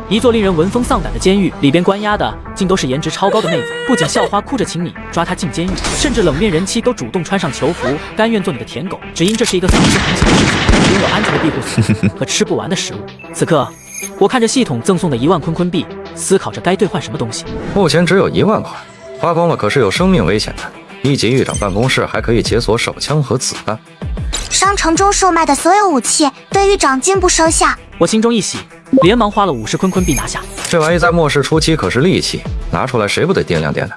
一座令人闻风丧胆的监狱，里边关押的竟都是颜值超高的妹子，不仅校花哭着请你抓她进监狱，甚至冷面人妻都主动穿上囚服，甘愿做你的舔狗，只因这是一个丧尸横行的世界，拥有安全的庇护所和吃不完的食物。此刻，我看着系统赠送的1万坤坤币，思考着该兑换什么东西。目前只有1万块，花光了可是有生命危险的。1级狱长办公室还可以解锁手枪和子弹。商城中售卖的所有武器，对狱长均不收下。我心中一喜，连忙花了50坤坤币拿下。这玩意在末世初期可是利器，拿出来谁不得掂量掂量？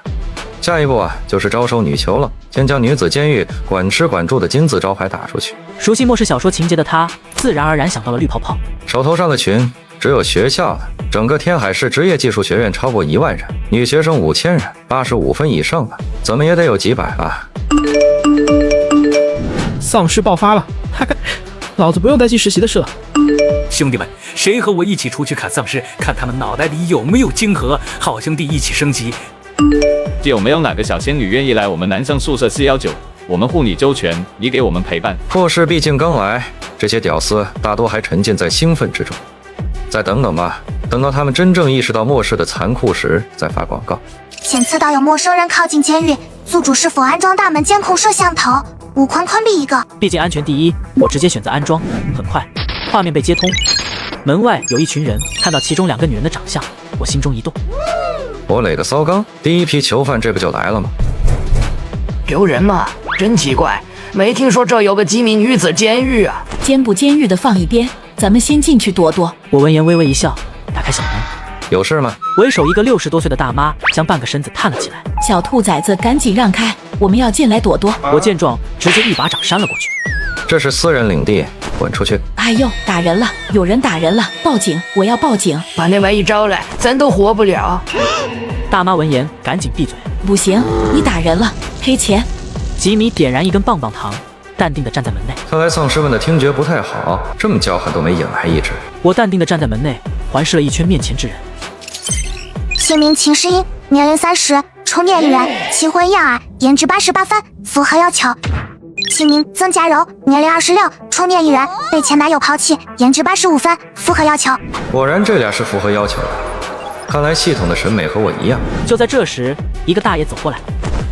下一步啊，就是招收女囚了，先将女子监狱管吃管住的金字招牌打出去。熟悉末世小说情节的他，自然而然想到了绿泡泡。手头上的群只有学校的，整个天海市职业技术学院超过1万人，女学生5000人，85分以上的，怎么也得有几百吧。丧尸爆发了，老子不用担心实习的事了。兄弟们，谁和我一起出去砍丧尸，看他们脑袋里有没有晶核？好兄弟一起升级。有没有哪个小仙女愿意来我们男生宿舍419？我们护你周全，你给我们陪伴。末世毕竟刚来，这些屌丝大多还沉浸在兴奋之中。再等等吧，等到他们真正意识到末世的残酷时，再发广告。检测到有陌生人靠近监狱，宿主是否安装大门监控摄像头？5坤坤币一个。毕竟安全第一，我直接选择安装。很快，画面被接通，门外有一群人，看到其中2个女人的长相，我心中一动。我磊的骚刚，第一批囚犯这不就来了吗？留人吗？真奇怪，没听说这有个吉米女子监狱啊。监不监狱的放一边，咱们先进去躲躲。我闻言微微一笑，打开小门。有事吗？为首一个60多岁的大妈将半个身子探了起来。小兔崽子，赶紧让开，我们要进来躲躲。我见状，直接一巴掌扇了过去。这是私人领地，滚出去！哎呦，打人了，有人打人了，报警！我要报警！把那玩意招来，咱都活不了。大妈闻言赶紧闭嘴。不行，你打人了，赔钱！吉米点燃一根棒棒糖，淡定地站在门内。看来丧尸们的听觉不太好，这么叫唤都没引来一只。我淡定地站在门内，环视了一圈面前之人。姓名秦诗音，年龄30，初恋一人，其婚燕尔，颜值88分，符合要求。姓名曾佳柔，年龄26，初恋一人，被前男友抛弃，颜值85分，符合要求。果然这俩是符合要求的，看来系统的审美和我一样。就在这时，一个大爷走过来。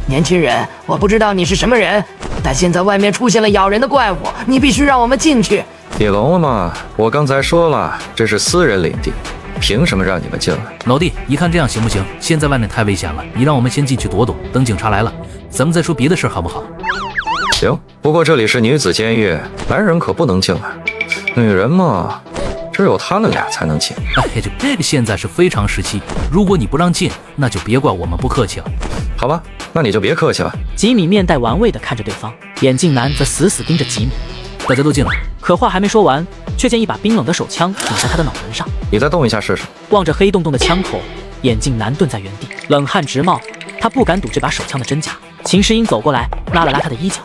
年轻人，我不知道你是什么人，但现在外面出现了咬人的怪物，你必须让我们进去。别聋了吗？我刚才说了，这是私人领地，凭什么让你们进来？老弟，你看这样行不行？现在外面太危险了，你让我们先进去躲躲，等警察来了，咱们再说别的事好不好？行，不过这里是女子监狱，男人可不能进来。女人嘛，只有他们俩才能进。哎，这个现在是非常时期，如果你不让进，那就别怪我们不客气了。好吧，那你就别客气了。吉米面带玩味地看着对方，眼镜男则死死盯着吉米。大家都进来。可话还没说完，却见一把冰冷的手枪顶在他的脑门上。你再动一下试试。望着黑洞洞的枪口，眼镜男顿在原地，冷汗直冒。他不敢赌这把手枪的真假。秦诗音走过来，拉了拉他的衣角，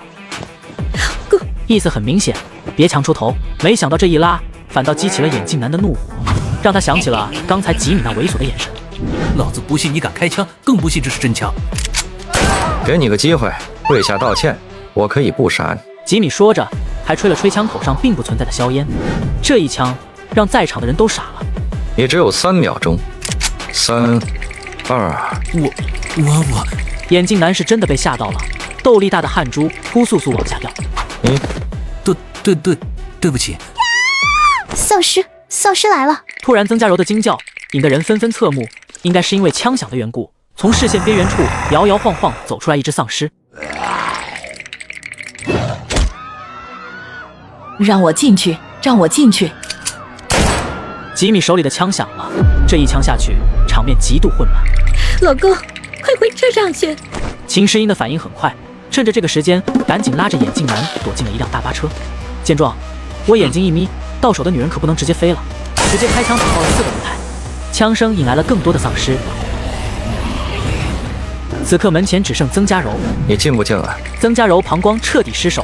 意思很明显，别强出头。没想到这一拉，反倒激起了眼镜男的怒火，让他想起了刚才吉米那猥琐的眼神。老子不信你敢开枪，更不信这是真枪。给你个机会，跪下道歉，我可以不杀你。吉米说着，还吹了吹枪口上并不存在的硝烟。这一枪让在场的人都傻了。你只有3秒钟，3、2。我。眼镜男是真的被吓到了，豆粒大的汗珠扑簌簌往下掉。对不起。丧尸来了！突然，曾佳柔的惊叫引得人纷纷侧目，应该是因为枪响的缘故。从视线边缘处摇摇晃晃走出来一只丧尸。让我进去，让我进去！吉米手里的枪响了，这一枪下去，场面极度混乱。老公，快回车上去！秦诗音的反应很快，趁着这个时间，赶紧拉着眼镜男躲进了一辆大巴车。见状，我眼睛一眯，到手的女人可不能直接飞了，直接开枪打到了4个轮胎。枪声引来了更多的丧尸。此刻门前只剩曾佳柔，你进不进来？曾佳柔膀胱彻底失守。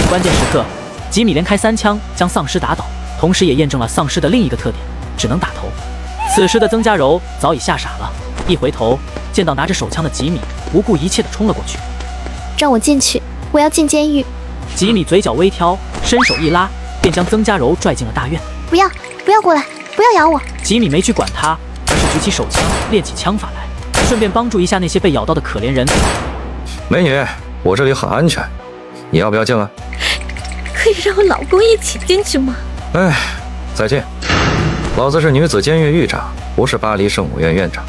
关键时刻，吉米连开3枪将丧尸打倒，同时也验证了丧尸的另一个特点，只能打头。此时的曾佳柔早已吓傻了，一回头见到拿着手枪的吉米，不顾一切地冲了过去。让我进去，我要进监狱。吉米嘴角微挑，伸手一拉，便将曾佳柔拽进了大院。不要过来！不要咬我！吉米没去管他，而是举起手枪，练起枪法来，顺便帮助一下那些被咬到的可怜人。美女，我这里很安全，你要不要进来？可以让我老公一起进去吗？哎，再见。老子是女子监狱狱长，不是巴黎圣母院院长。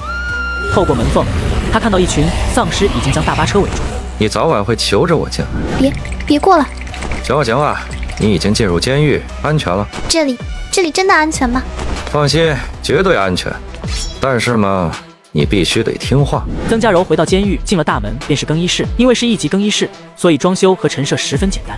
透过门缝，他看到一群丧尸已经将大巴车围住。你早晚会求着我进来。别过来！行了，你已经进入监狱，安全了。这里真的安全吗？放心，绝对安全。但是嘛，你必须得听话。曾家柔回到监狱，进了大门便是更衣室，因为是1级更衣室，所以装修和陈设十分简单。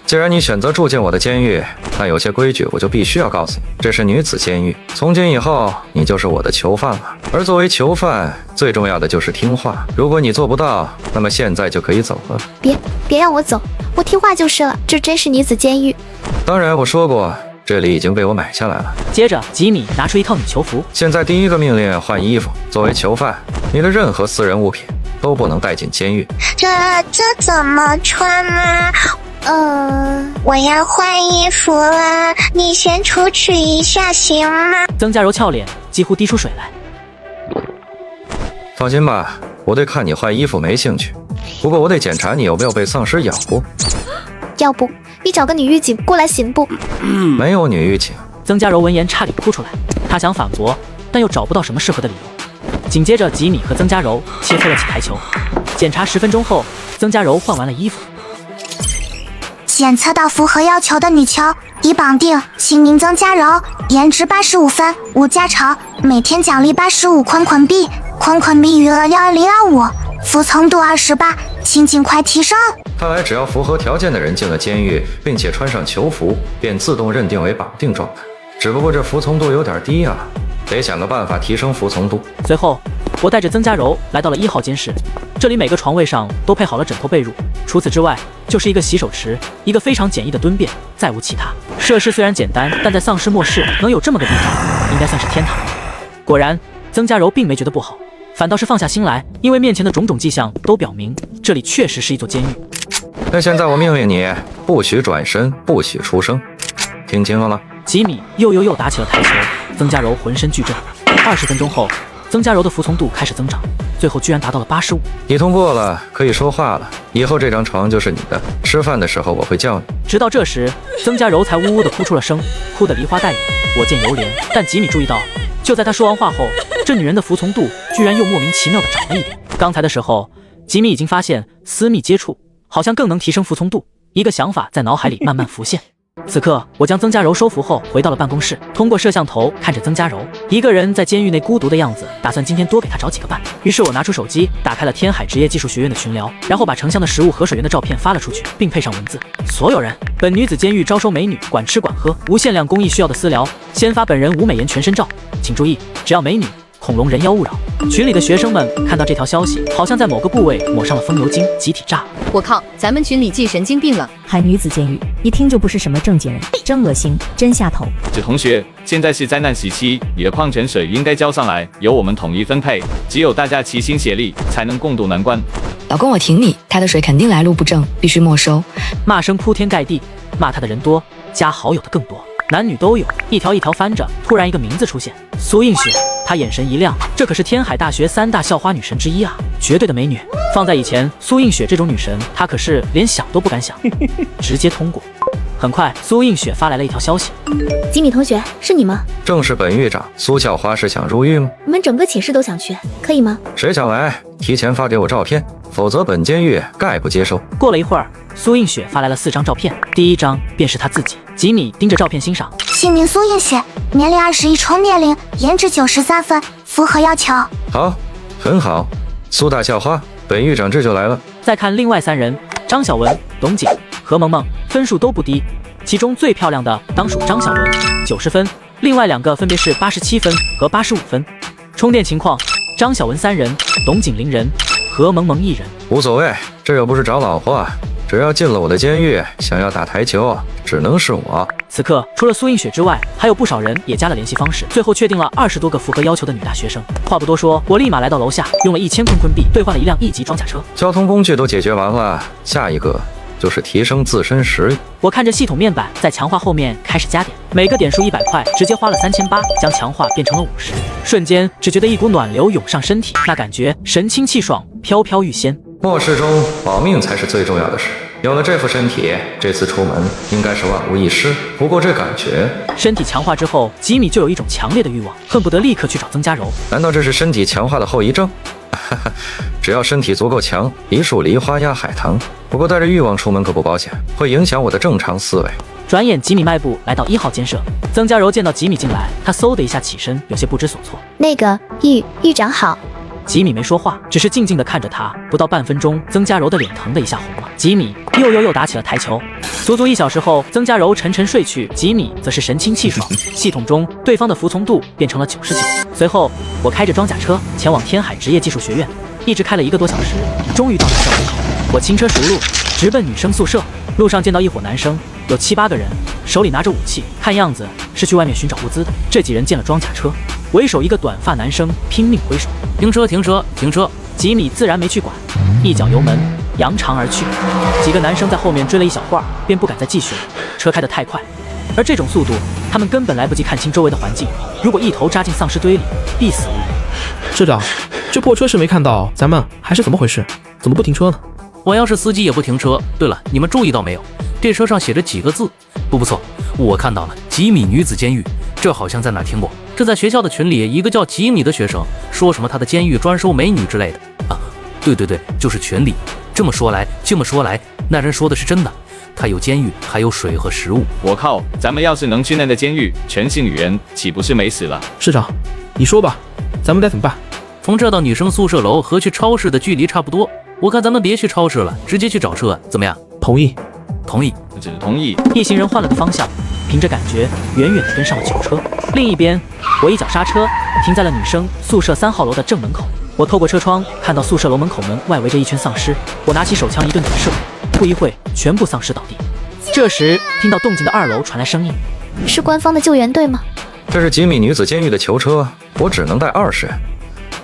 既然你选择住进我的监狱，那有些规矩我就必须要告诉你，这是女子监狱，从今以后你就是我的囚犯了。而作为囚犯，最重要的就是听话。如果你做不到，那么现在就可以走了。别让我走，我听话就是了。这真是女子监狱。当然，我说过，这里已经被我买下来了。接着，吉米拿出一套女囚服。现在第一个命令换衣服。作为囚犯，你的任何私人物品都不能带进监狱。这怎么穿啊？我要换衣服了，你先出去一下行吗？曾家柔俏脸几乎滴出水来。放心吧，我对看你换衣服没兴趣，不过我得检查你有没有被丧尸咬过。要不你找个女狱警过来行不？没有女狱警。曾家柔闻言差点哭出来，他想反驳，但又找不到什么适合的理由。紧接着，吉米和曾家柔切磋了起台球。检查10分钟后，曾家柔换完了衣服。检测到符合要求的女囚已绑定，姓名曾家柔，颜值85分，无家常，每天奖励85坤币，坤币余额12025，服从度28，请尽快提升。看来只要符合条件的人进了监狱，并且穿上囚服，便自动认定为绑定状态。只不过这服从度有点低啊，得想个办法提升服从度。随后，我带着曾家柔来到了1号监室，这里每个床位上都配好了枕头被褥，除此之外就是一个洗手池，一个非常简易的蹲便，再无其他。设施虽然简单，但在丧尸末世能有这么个地方，应该算是天堂。果然，曾家柔并没觉得不好，反倒是放下心来，因为面前的种种迹象都表明这里确实是一座监狱。那现在我命令你，不许转身，不许出声，听清楚了？吉米又打起了台球，曾家柔浑身巨震。20分钟后，曾家柔的服从度开始增长，最后居然达到了85。你通过了，可以说话了。以后这张床就是你的，吃饭的时候我会叫你。直到这时，曾家柔才呜呜地哭出了声，哭得梨花带雨，我见犹怜。但吉米注意到，就在他说完话后，这女人的服从度居然又莫名其妙地涨了一点。刚才的时候，吉米已经发现私密接触好像更能提升服从度，一个想法在脑海里慢慢浮现。此刻，我将曾家柔收服后回到了办公室，通过摄像头看着曾家柔一个人在监狱内孤独的样子，打算今天多给她找几个伴。于是我拿出手机，打开了天海职业技术学院的群聊，然后把成箱的食物和水源的照片发了出去，并配上文字：所有人，本女子监狱招收美女，管吃管喝，无限量公益需要的私聊，先发本人吴美颜全身照，请注意，只要美女，恐龙人妖勿扰。群里的学生们看到这条消息，好像在某个部位抹上了风油精，集体炸了。我靠，咱们群里记神经病了，还女子监狱，一听就不是什么正经人，真恶心，真下头。这同学，现在是灾难时期，你的矿泉水应该交上来，由我们统一分配，只有大家齐心协力，才能共度难关。老公，我挺你，他的水肯定来路不正，必须没收。骂声铺天盖地，骂他的人多，加好友的更多，男女都有，一条一条翻着，突然一个名字出现，苏映雪。她眼神一亮，这可是天海大学3大校花女神之一啊，绝对的美女。放在以前，苏映雪这种女神，她可是连想都不敢想，直接通过。很快，苏映雪发来了一条消息：吉米同学，是你吗？正是本狱长。苏校花是想入狱吗？我们整个寝室都想去，可以吗？谁想来，提前发给我照片，否则本监狱概不接受。过了一会儿，苏映雪发来了4张照片，第1张便是她自己。吉米盯着照片欣赏，姓名苏映雪，年龄21，充年龄，颜值93分，符合要求。好，很好。苏大校花，本狱长这就来了。再看另外3人，张小文、董景、何萌萌，分数都不低，其中最漂亮的当属张小文，90分，另外2个分别是87分和85分。充电情况：张小文3人，董景0人，何萌萌1人。无所谓，这又不是找老婆啊。只要进了我的监狱，想要打台球，只能是我。此刻，除了苏映雪之外，还有不少人也加了联系方式，最后确定了20多个符合要求的女大学生。话不多说，我立马来到楼下，用了1000坤币兑换了一辆1级装甲车。交通工具都解决完了，下一个就是提升自身实力。我看着系统面板在强化后面开始加点，每个点数100块，直接花了3800将强化变成了50，瞬间只觉得一股暖流涌上身体，那感觉神清气爽，飘飘欲仙。末世中保命才是最重要的事，有了这副身体，这次出门应该是万无一失。不过这感觉，身体强化之后，吉米就有一种强烈的欲望，恨不得立刻去找曾家柔。难道这是身体强化的后遗症？只要身体足够强，一树梨花压海棠。不过带着欲望出门可不保险，会影响我的正常思维。转眼吉米迈步来到1号监舍，曾家柔见到吉米进来，他嗖的一下起身，有些不知所措。那个狱长好。吉米没说话，只是静静地看着他。不到半分钟，曾家柔的脸腾的一下红了。吉米又打起了台球。足足1小时后，曾家柔沉沉睡去，吉米则是神清气爽。系统中对方的服从度变成了99。随后，我开着装甲车前往天海职业技术学院，一直开了1个多小时，终于到了校门口。我轻车熟路，直奔女生宿舍。路上见到一伙男生，有7、8个人，手里拿着武器，看样子是去外面寻找物资的。这几人见了装甲车，为首一个短发男生拼命挥手，停车停车停车！吉米自然没去管，一脚油门扬长而去。几个男生在后面追了一小会儿，便不敢再继续了，车开得太快，而这种速度，他们根本来不及看清周围的环境，如果一头扎进丧尸堆里，必死无疑。社长，这破车是没看到，咱们还是怎么回事？怎么不停车呢？我要是司机也不停车。对了，你们注意到没有？这车上写着几个字？不错，我看到了，吉米女子监狱。这好像在哪听过。这在学校的群里，一个叫吉米的学生说什么他的监狱专收美女之类的啊。对，就是群里。这么说来，那人说的是真的。他有监狱，还有水和食物。我靠，咱们要是能去那个监狱，全系女人岂不是没死了？市长，你说吧，咱们该怎么办？从这到女生宿舍楼和去超市的距离差不多，我看咱们别去超市了，直接去找车，怎么样？同意。只同意。一行人换了个方向，凭着感觉远远地跟上了囚车。另一边，我一脚刹车，停在了女生宿舍3号楼的正门口。我透过车窗看到宿舍楼门口门外围着一群丧尸，我拿起手枪一顿点射，不一会，全部丧尸倒地。这时，听到动静的2楼传来声音：“是官方的救援队吗？”这是吉米女子监狱的囚车，我只能带20人。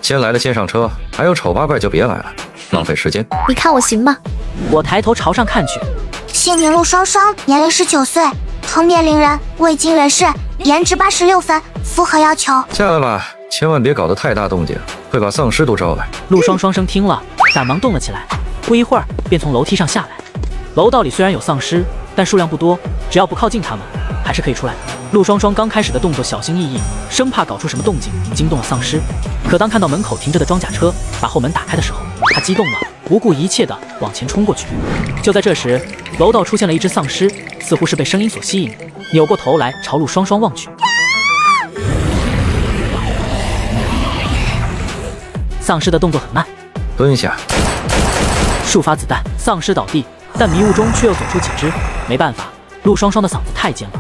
先来的先上车，还有丑八怪就别来了，浪费时间。你看我行吗？我抬头朝上看去，姓名陆双双，年龄19岁，同年龄人，未经人事，颜值86分，符合要求。下来吧，千万别搞得太大动静，会把丧尸都招来。陆双双生听了，赶忙动了起来，不一会儿便从楼梯上下来。楼道里虽然有丧尸，但数量不多，只要不靠近他们，还是可以出来的。陆双双刚开始的动作小心翼翼，生怕搞出什么动静惊动了丧尸。可当看到门口停着的装甲车把后门打开的时候，他激动了，不顾一切地往前冲过去。就在这时，楼道出现了一只丧尸，似乎是被声音所吸引，扭过头来朝陆双双望去。丧尸的动作很慢，蹲下，数发子弹，丧尸倒地，但迷雾中却又走出几只。没办法，陆双双的嗓子太尖了。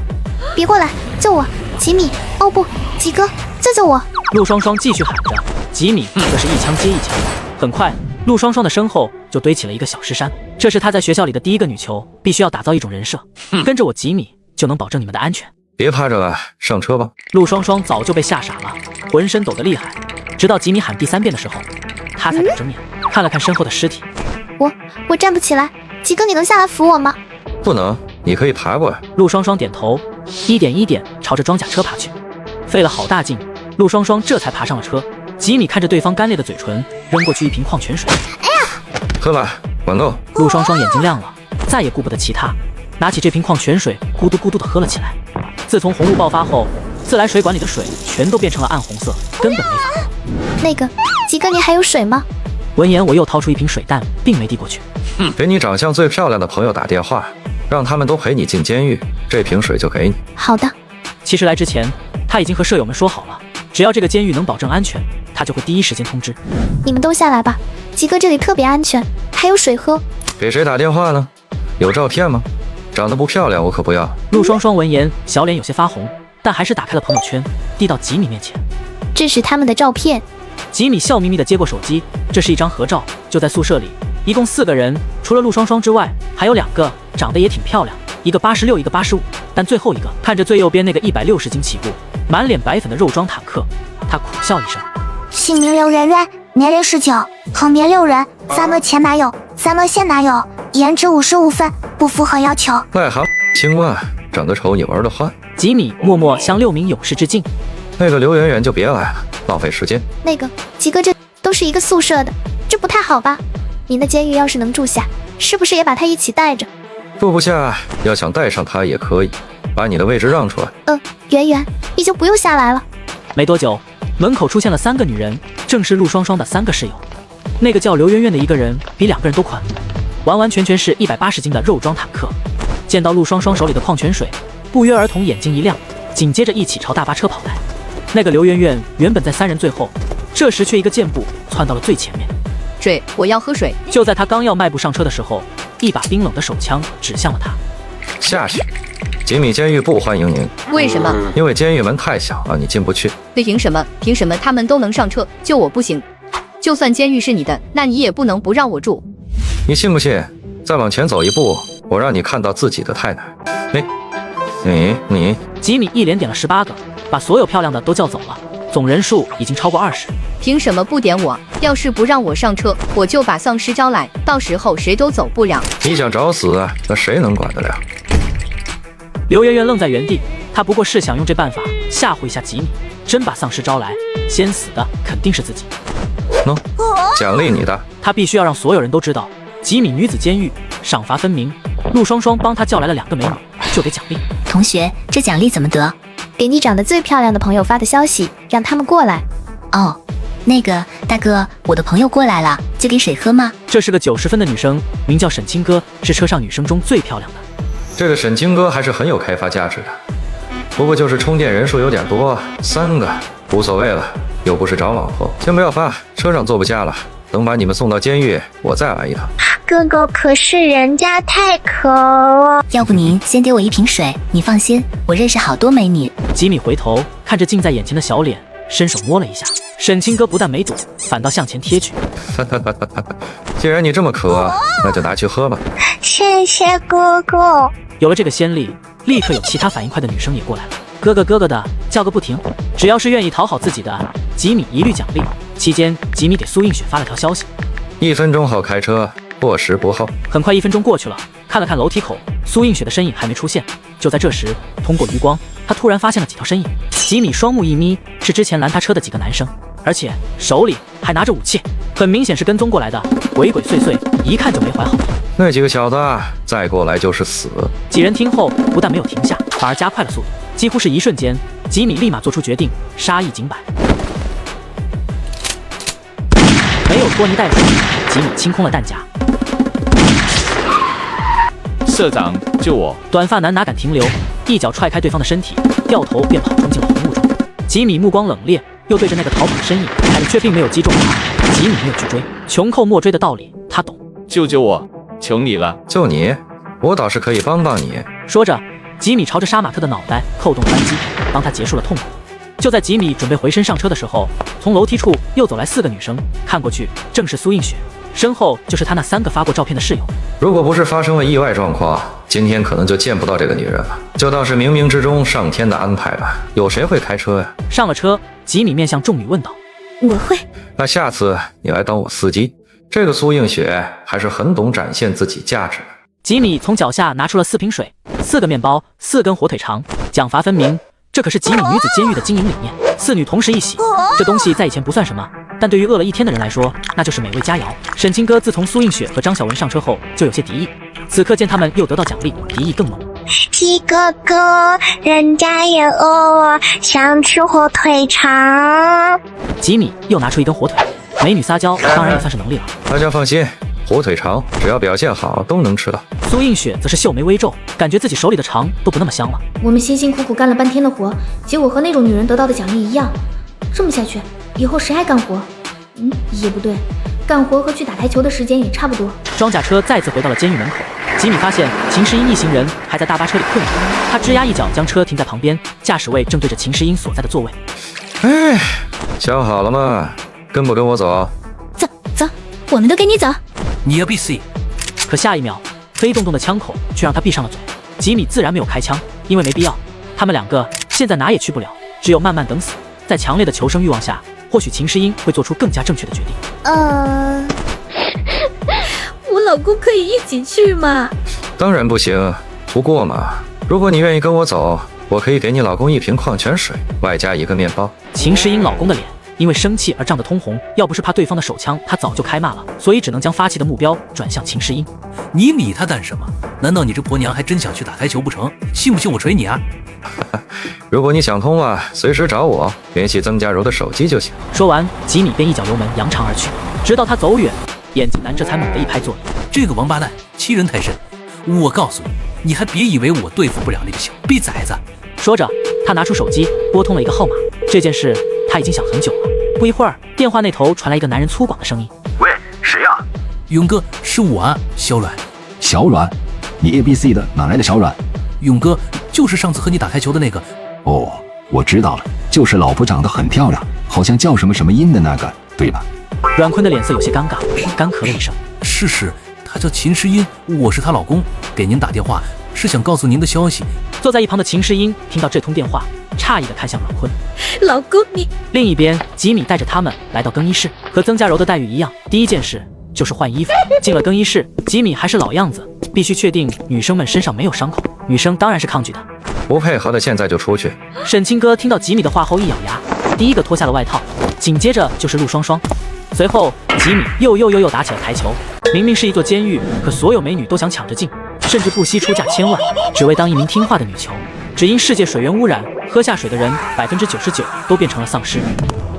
别过来，救我！吉米，哦不，吉哥，救救我！陆双双继续喊着，吉米则是一枪接一枪。很快，陆双双的身后就堆起了一个小尸山。这是她在学校里的第1个女囚，必须要打造一种人设。跟着我吉米，就能保证你们的安全。别趴着了，上车吧。陆双双早就被吓傻了，浑身抖得厉害。直到吉米喊第3遍的时候，她才敢睁眼，看了看身后的尸体。我站不起来，吉哥，你能下来扶我吗？不能，你可以爬过来。陆双双点头，一点朝着装甲车爬去。费了好大劲，陆双双这才爬上了车。吉米看着对方干裂的嘴唇，扔过去一瓶矿泉水。喝吧，管够。陆双双眼睛亮了，再也顾不得其他，拿起这瓶矿泉水，咕嘟咕嘟地喝了起来。自从红雾爆发后，自来水管里的水全都变成了暗红色，根本没法喝。那个，吉哥，你还有水吗？闻言，我又掏出一瓶水弹，并没递过去。给你长相最漂亮的朋友打电话，让他们都陪你进监狱，这瓶水就给你。好的。其实来之前，他已经和舍友们说好了，只要这个监狱能保证安全，他就会第一时间通知。你们都下来吧，吉哥这里特别安全，还有水喝。给谁打电话呢？有照片吗？长得不漂亮我可不要。陆双双闻言，小脸有些发红，但还是打开了朋友圈，递到吉米面前。这是他们的照片。吉米笑眯眯地接过手机，这是一张合照，就在宿舍里，一共4个人，除了陆双双之外，还有2个长得也挺漂亮，一个86，一个85，但最后一个看着最右边那个160斤起步，满脸白粉的肉装坦克，他苦笑一声。姓名刘媛媛，年龄19，同年6人，3个前男友，3个现男友，颜值55分，不符合要求。癞蛤蟆青蛙，长得丑你玩得欢。吉米默默向6名勇士致敬。那个刘媛媛就别来了，浪费时间。那个吉哥，这都是一个宿舍的，这不太好吧？您的监狱要是能住下，是不是也把他一起带着？住不下，要想带上他也可以，把你的位置让出来。圆圆，你就不用下来了。没多久，门口出现了3个女人，正是陆双双的3个室友。那个叫刘媛媛的一个人比2个人都宽，完完全全是180斤的肉装坦克。见到陆双双手里的矿泉水，不约而同眼睛一亮，紧接着一起朝大巴车跑来。那个刘媛媛原本在3人最后，这时却一个箭步窜到了最前面。水，我要喝水。就在他刚要迈步上车的时候，一把冰冷的手枪指向了他。下去，吉米监狱不欢迎您。为什么？因为监狱门太小了，你进不去。凭什么？凭什么他们都能上车，就我不行？就算监狱是你的，那你也不能不让我住。你信不信？再往前走一步，我让你看到自己的太太。你。吉米一连点了18个，把所有漂亮的都叫走了，总人数已经超过20。凭什么不点我？要是不让我上车，我就把丧尸招来，到时候谁都走不了。你想找死啊？那谁能管得了？刘媛媛愣在原地，她不过是想用这办法吓唬一下吉米。真把丧尸招来，先死的肯定是自己。喏，奖励你的。他必须要让所有人都知道，吉米女子监狱赏罚分明。陆双双帮他叫来了2个美女，就给奖励。同学，这奖励怎么得？给你长得最漂亮的朋友发的消息，让他们过来。哦，那个大哥，我的朋友过来了，就给水喝吗？这是个90分的女生，名叫沈清歌，是车上女生中最漂亮的。这个沈清歌还是很有开发价值的，不过就是充电人数有点多，3个无所谓了，又不是找老婆。先不要发，车上坐不下了，等把你们送到监狱，我再来一趟。哥哥，可是人家太渴了。要不您先给我一瓶水，你放心，我认识好多美女。吉米回头看着近在眼前的小脸，伸手摸了一下。沈清歌不但没躲，反倒向前贴去。既然你这么渴，那就拿去喝吧。谢谢哥哥。有了这个先例，立刻有其他反应快的女生也过来了，哥哥哥哥的叫个不停。只要是愿意讨好自己的，吉米一律奖励。期间，吉米给苏映雪发了条消息：1分钟后开车，过时不候。很快1分钟过去了，看了看楼梯口，苏映雪的身影还没出现。就在这时，通过余光，他突然发现了几条身影。吉米双目一眯，是之前拦他车的几个男生，而且手里还拿着武器，很明显是跟踪过来的，鬼鬼祟祟，一看就没怀好。那几个小子再过来就是死。几人听后不但没有停下，反而加快了速度，几乎是一瞬间，吉米立马做出决定，杀意警百。没有拖泥带水，吉米清空了弹夹。社长，救我！短发男哪敢停留，一脚踹开对方的身体，掉头便跑冲进了红雾中。吉米目光冷冽，又对着那个逃跑的身影，却并没有击中他。吉米没有去追，穷寇莫追的道理他懂。救救我，求你了！就你，我倒是可以帮帮你。说着，吉米朝着杀马特的脑袋扣动了扳机，帮他结束了痛苦。就在吉米准备回身上车的时候，从楼梯处又走来4个女生，看过去正是苏映雪，身后就是他那3个发过照片的室友。如果不是发生了意外状况，今天可能就见不到这个女人了，就当是冥冥之中上天的安排吧。有谁会开车呀？上了车，吉米面向众女问道：“我会。那下次你来当我司机。”这个苏映雪还是很懂展现自己价值的。吉米从脚下拿出了4瓶水、4个面包、4根火腿肠，奖罚分明。这可是吉米女子监狱的经营理念，4女同时一洗，这东西在以前不算什么，但对于饿了1天的人来说，那就是美味佳肴。沈清歌自从苏映雪和张小文上车后，就有些敌意，此刻见他们又得到奖励，敌意更浓。鸡哥哥，人家也饿了，想吃火腿肠。吉米又拿出1根火腿，美女撒娇当然也算是能力了。大家放心，火腿肠只要表现好都能吃到。苏映雪则是秀眉微皱，感觉自己手里的肠都不那么香了。我们辛辛苦苦干了半天的活，结果和那种女人得到的奖励一样，这么下去，以后谁还干活？也不对，干活和去打台球的时间也差不多。装甲车再次回到了监狱门口，吉米发现秦时英一行人还在大巴车里困着，他吱呀一脚将车停在旁边，驾驶位正对着秦时英所在的座位。哎，想好了吗？跟不跟我走？走，我们都跟你走。你要闭嘴！可下一秒，黑洞洞的枪口却让他闭上了嘴。吉米自然没有开枪，因为没必要。他们2个现在哪也去不了，只有慢慢等死。在强烈的求生欲望下，或许秦时英会做出更加正确的决定。我老公可以一起去吗？当然不行，不过嘛，如果你愿意跟我走，我可以给你老公1瓶矿泉水，外加1个面包。秦时英老公的脸因为生气而涨得通红，要不是怕对方的手枪，他早就开骂了，所以只能将发气的目标转向秦时英。你理他干什么？难道你这婆娘还真想去打台球不成？信不信我捶你啊？如果你想通了，随时找我，联系曾家柔的手机就行。说完，吉米便一脚油门扬长而去，直到他走远，眼镜男这才猛地一拍座椅。这个王八蛋欺人太甚！我告诉你，你还别以为我对付不了那个小逼崽子。说着，他拿出手机拨通了一个号码。这件事他已经想很久了。不一会儿，电话那头传来一个男人粗犷的声音：“喂，谁呀？勇哥，是我啊，小阮。小阮？你 ABC 的哪来的小阮？勇哥，就是上次和你打台球的那个。哦，我知道了，就是老婆长得很漂亮，好像叫什么什么音的那个，对吧？”阮坤的脸色有些尴尬，干咳了一声：“是，她叫秦时英，我是她老公，给您打电话是想告诉您的消息。”坐在一旁的秦时英听到这通电话，诧异地看向阮坤。老公你……另一边，吉米带着他们来到更衣室，和曾家柔的待遇一样，第一件事就是换衣服。进了更衣室，吉米还是老样子，必须确定女生们身上没有伤口。女生当然是抗拒的，不配合的现在就出去。沈清哥听到吉米的话后一咬牙，第一个脱下了外套，紧接着就是陆双双。随后，吉米又打起了台球。明明是一座监狱，可所有美女都想抢着进，甚至不惜出价千万，只为当一名听话的女囚。只因世界水源污染，喝下水的人99%都变成了丧尸。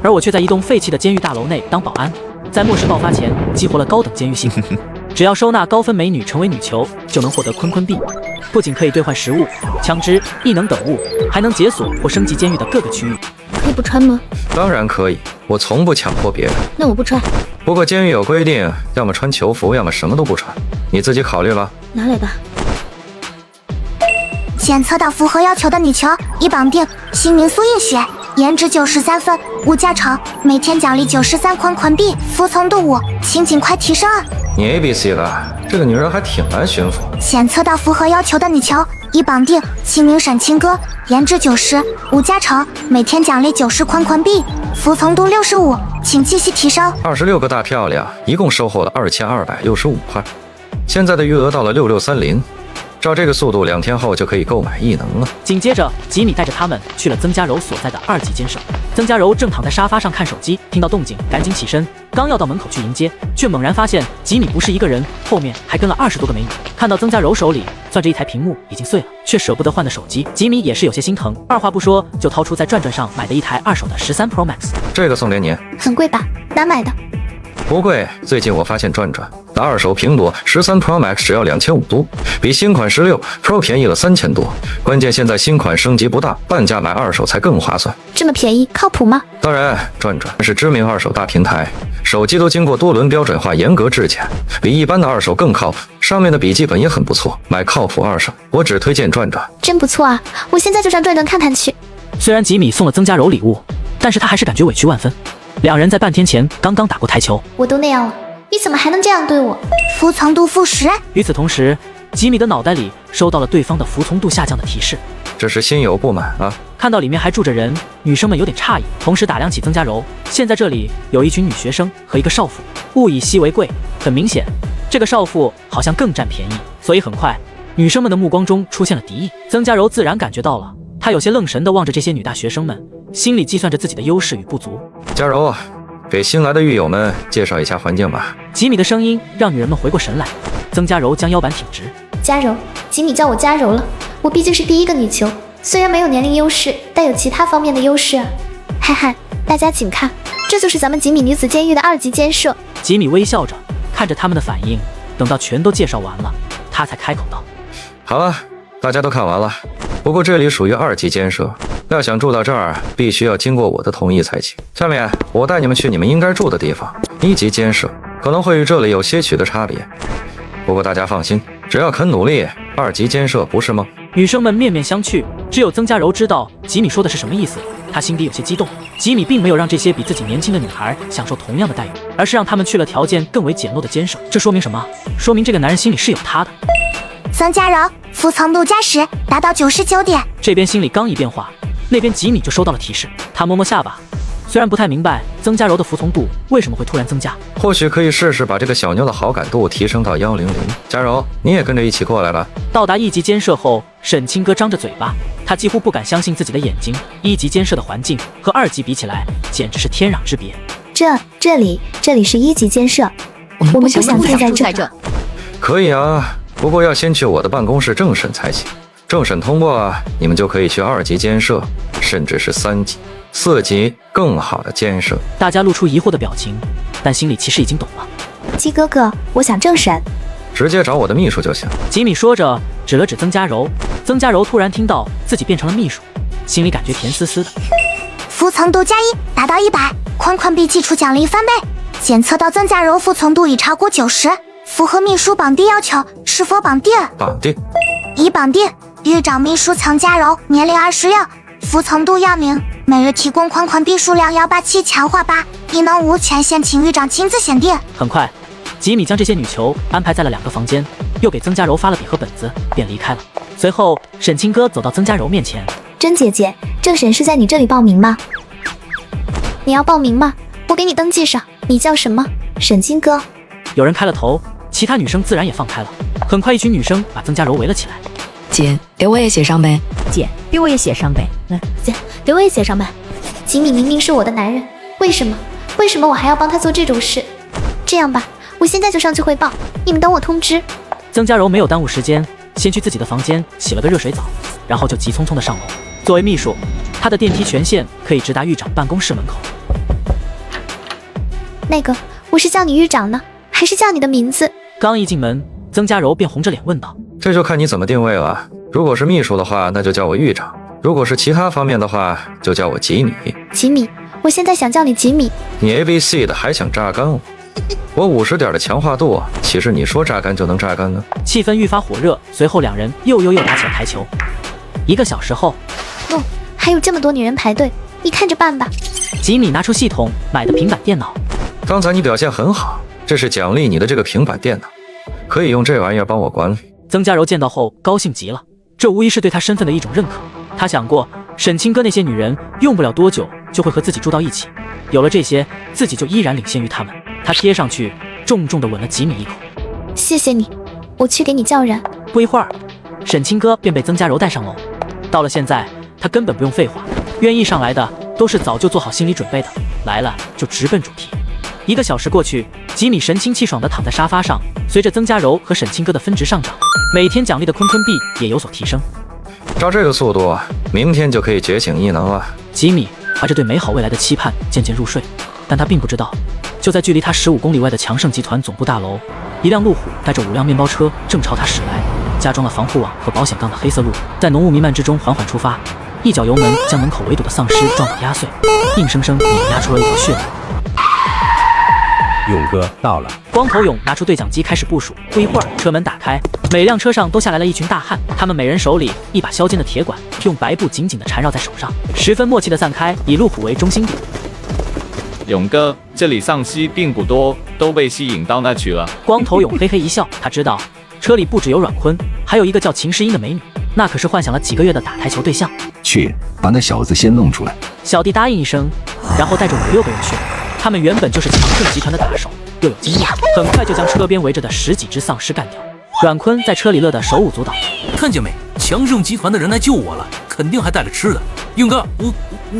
而我却在一栋废弃的监狱大楼内当保安，在末世爆发前激活了高等监狱系统，只要收纳高分美女成为女囚，就能获得坤坤币，不仅可以兑换食物、枪支、异能等物，还能解锁或升级监狱的各个区域。可以不穿吗？当然可以，我从不强迫别人。那我不穿。不过监狱有规定，要么穿囚服，要么什么都不穿，你自己考虑了。拿来吧。检测到符合要求的女囚已绑定，姓名苏映雪，颜值93分，物价成，每天奖励93坤坤币，服从度5，请尽快提升啊！你 ABC 的，这个女人还挺难驯服。检测到符合要求的女囚已绑定，姓名沈清歌，颜值90，物价成，每天奖励90坤坤币，服从度65，请继续提升。26个大漂亮，一共收获了2265块，现在的余额到了6630。照这个速度，2天后就可以购买异能了。紧接着，吉米带着他们去了曾家柔所在的2级监舍。曾家柔正躺在沙发上看手机，听到动静，赶紧起身，刚要到门口去迎接，却猛然发现吉米不是一个人，后面还跟了20多个美女。看到曾家柔手里攥着一台屏幕已经碎了，却舍不得换的手机，吉米也是有些心疼，二话不说就掏出在转转上买的一台2手的13 Pro Max。这个送连年，很贵吧？哪买的？不贵，最近我发现转转的2手屏多13 Pro Max 只要2500多，比新款16 Pro 便宜了3000多。关键现在新款升级不大，半价买2手才更划算。这么便宜，靠谱吗？当然，转转是知名2手大平台，手机都经过多轮标准化严格质检，比一般的2手更靠谱。上面的笔记本也很不错，买靠谱2手，我只推荐转转。真不错啊，我现在就上转转看看去。虽然吉米送了曾家柔礼物，但是他还是感觉委屈万分。两人在半天前刚刚打过台球，我都那样了，你怎么还能这样对我？服从度-10。与此同时，吉米的脑袋里收到了对方的服从度下降的提示，这是心有不满啊！看到里面还住着人，女生们有点诧异，同时打量起曾家柔。现在这里有一群女学生和一个少妇，物以稀为贵，很明显，这个少妇好像更占便宜，所以很快，女生们的目光中出现了敌意。曾家柔自然感觉到了，她有些愣神地望着这些女大学生们，心里计算着自己的优势与不足。嘉柔啊，给新来的狱友们介绍一下环境吧。吉米的声音让女人们回过神来。曾家柔将腰板挺直。嘉柔，吉米叫我嘉柔了。我毕竟是第一个女囚，虽然没有年龄优势，但有其他方面的优势啊。嗨嗨，大家请看，这就是咱们吉米女子监狱的2级监舍。吉米微笑着看着他们的反应，等到全都介绍完了，他才开口道：好了，大家都看完了。不过这里属于2级监舍，要想住到这儿，必须要经过我的同意才行。下面我带你们去你们应该住的地方，1级监舍可能会与这里有些许的差别。不过大家放心，只要肯努力，2级监舍不是梦。女生们面面相觑，只有曾家柔知道吉米说的是什么意思。她心底有些激动，吉米并没有让这些比自己年轻的女孩享受同样的待遇，而是让她们去了条件更为简陋的监舍。这说明什么？说明这个男人心里是有她的。曾家柔，服从度加10，达到99点。这边心里刚一变化，那边吉米就收到了提示。他摸摸下巴，虽然不太明白曾家柔的服从度为什么会突然增加，或许可以试试把这个小妞的好感度提升到100。嘉柔，你也跟着一起过来了。到达1级监舍后，沈清歌张着嘴巴，他几乎不敢相信自己的眼睛。1级监舍的环境和2级比起来，简直是天壤之别。这里是1级监舍，我们不想住在这。可以啊，不过要先去我的办公室政审才行。政审通过，你们就可以去2级监舍，甚至是3级、4级更好的监舍。大家露出疑惑的表情，但心里其实已经懂了。鸡哥哥，我想政审，直接找我的秘书就行。吉米说着，指了指曾家柔。曾家柔突然听到自己变成了秘书，心里感觉甜丝丝的。服从度+1，达到100，款款比起初奖励翻倍。检测到曾家柔服从度已超过90，符合秘书绑定要求，是否绑定？绑定。已绑定。狱长秘书曾家柔，年龄26，服从度要0，每日提供款款币数量187强化8，异能无权限请狱长亲自选定。很快，吉米将这些女囚安排在了2个房间，又给曾家柔发了笔和本子，便离开了。随后，沈清歌走到曾家柔面前：“甄姐姐，政审是在你这里报名吗？你要报名吗？我给你登记上。你叫什么？沈清歌。”有人开了头，其他女生自然也放开了。很快，一群女生把曾家柔围了起来。姐，给我也写上呗。姐，给我也写上呗。姐，给我也写上呗。吉米明明是我的男人，为什么我还要帮他做这种事？这样吧，我现在就上去汇报，你们等我通知。曾家柔没有耽误时间，先去自己的房间洗了个热水澡，然后就急匆匆的上楼。作为秘书，他的电梯权限可以直达狱长办公室门口。那个，我是叫你狱长呢，还是叫你的名字？刚一进门，曾家柔便红着脸问道：“这就看你怎么定位了。如果是秘书的话，那就叫我狱长；如果是其他方面的话，就叫我吉米。”吉米，我现在想叫你吉米。你 ABC 的还想榨干我？我50点的强化度，岂是你说榨干就能榨干呢？气氛愈发火热，随后2人又打起了台球。1个小时后，还有这么多女人排队，你看着办吧。吉米拿出系统买的平板电脑。刚才你表现很好，这是奖励你的这个平板电脑，可以用这玩意儿帮我管理。曾家柔见到后高兴极了，这无疑是对他身份的一种认可。他想过，沈清歌那些女人用不了多久就会和自己住到一起，有了这些，自己就依然领先于他们。他贴上去，重重地吻了吉米一口。谢谢你，我去给你叫人。不一会儿，沈清歌便被曾家柔带上楼。到了现在，他根本不用废话，愿意上来的都是早就做好心理准备的，来了就直奔主题。1个小时过去，吉米神清气爽地躺在沙发上。随着曾家柔和沈清歌的分值上涨，每天奖励的坤坤币也有所提升。照这个速度，明天就可以觉醒异能了。吉米怀着对美好未来的期盼渐渐入睡，但他并不知道，就在距离他15公里外的强盛集团总部大楼，一辆路虎带着5辆面包车正朝他驶来。加装了防护网和保险杠的黑色路虎在浓雾弥漫之中缓缓出发，一脚油门将门口围堵的丧尸撞倒压碎，硬生生碾压出了一条血路。勇哥到了。光头勇拿出对讲机开始部署。不一会儿，车门打开，每辆车上都下来了一群大汉，他们每人手里一把削尖的铁管，用白布紧紧地缠绕在手上，十分默契地散开，以路虎为中心点。勇哥，这里丧尸并不多，都被吸引到那去了。光头勇嘿嘿一笑，他知道车里不只有阮坤，还有一个叫秦诗音的美女，那可是幻想了几个月的打台球对象。去，把那小子先弄出来。小弟答应一声，然后带着5、6个人去了。他们原本就是强盛集团的打手，又有经验，很快就将车边围着的10几只丧尸干掉。阮坤在车里乐得手舞足蹈，看见没？强盛集团的人来救我了，肯定还带了吃的。勇哥，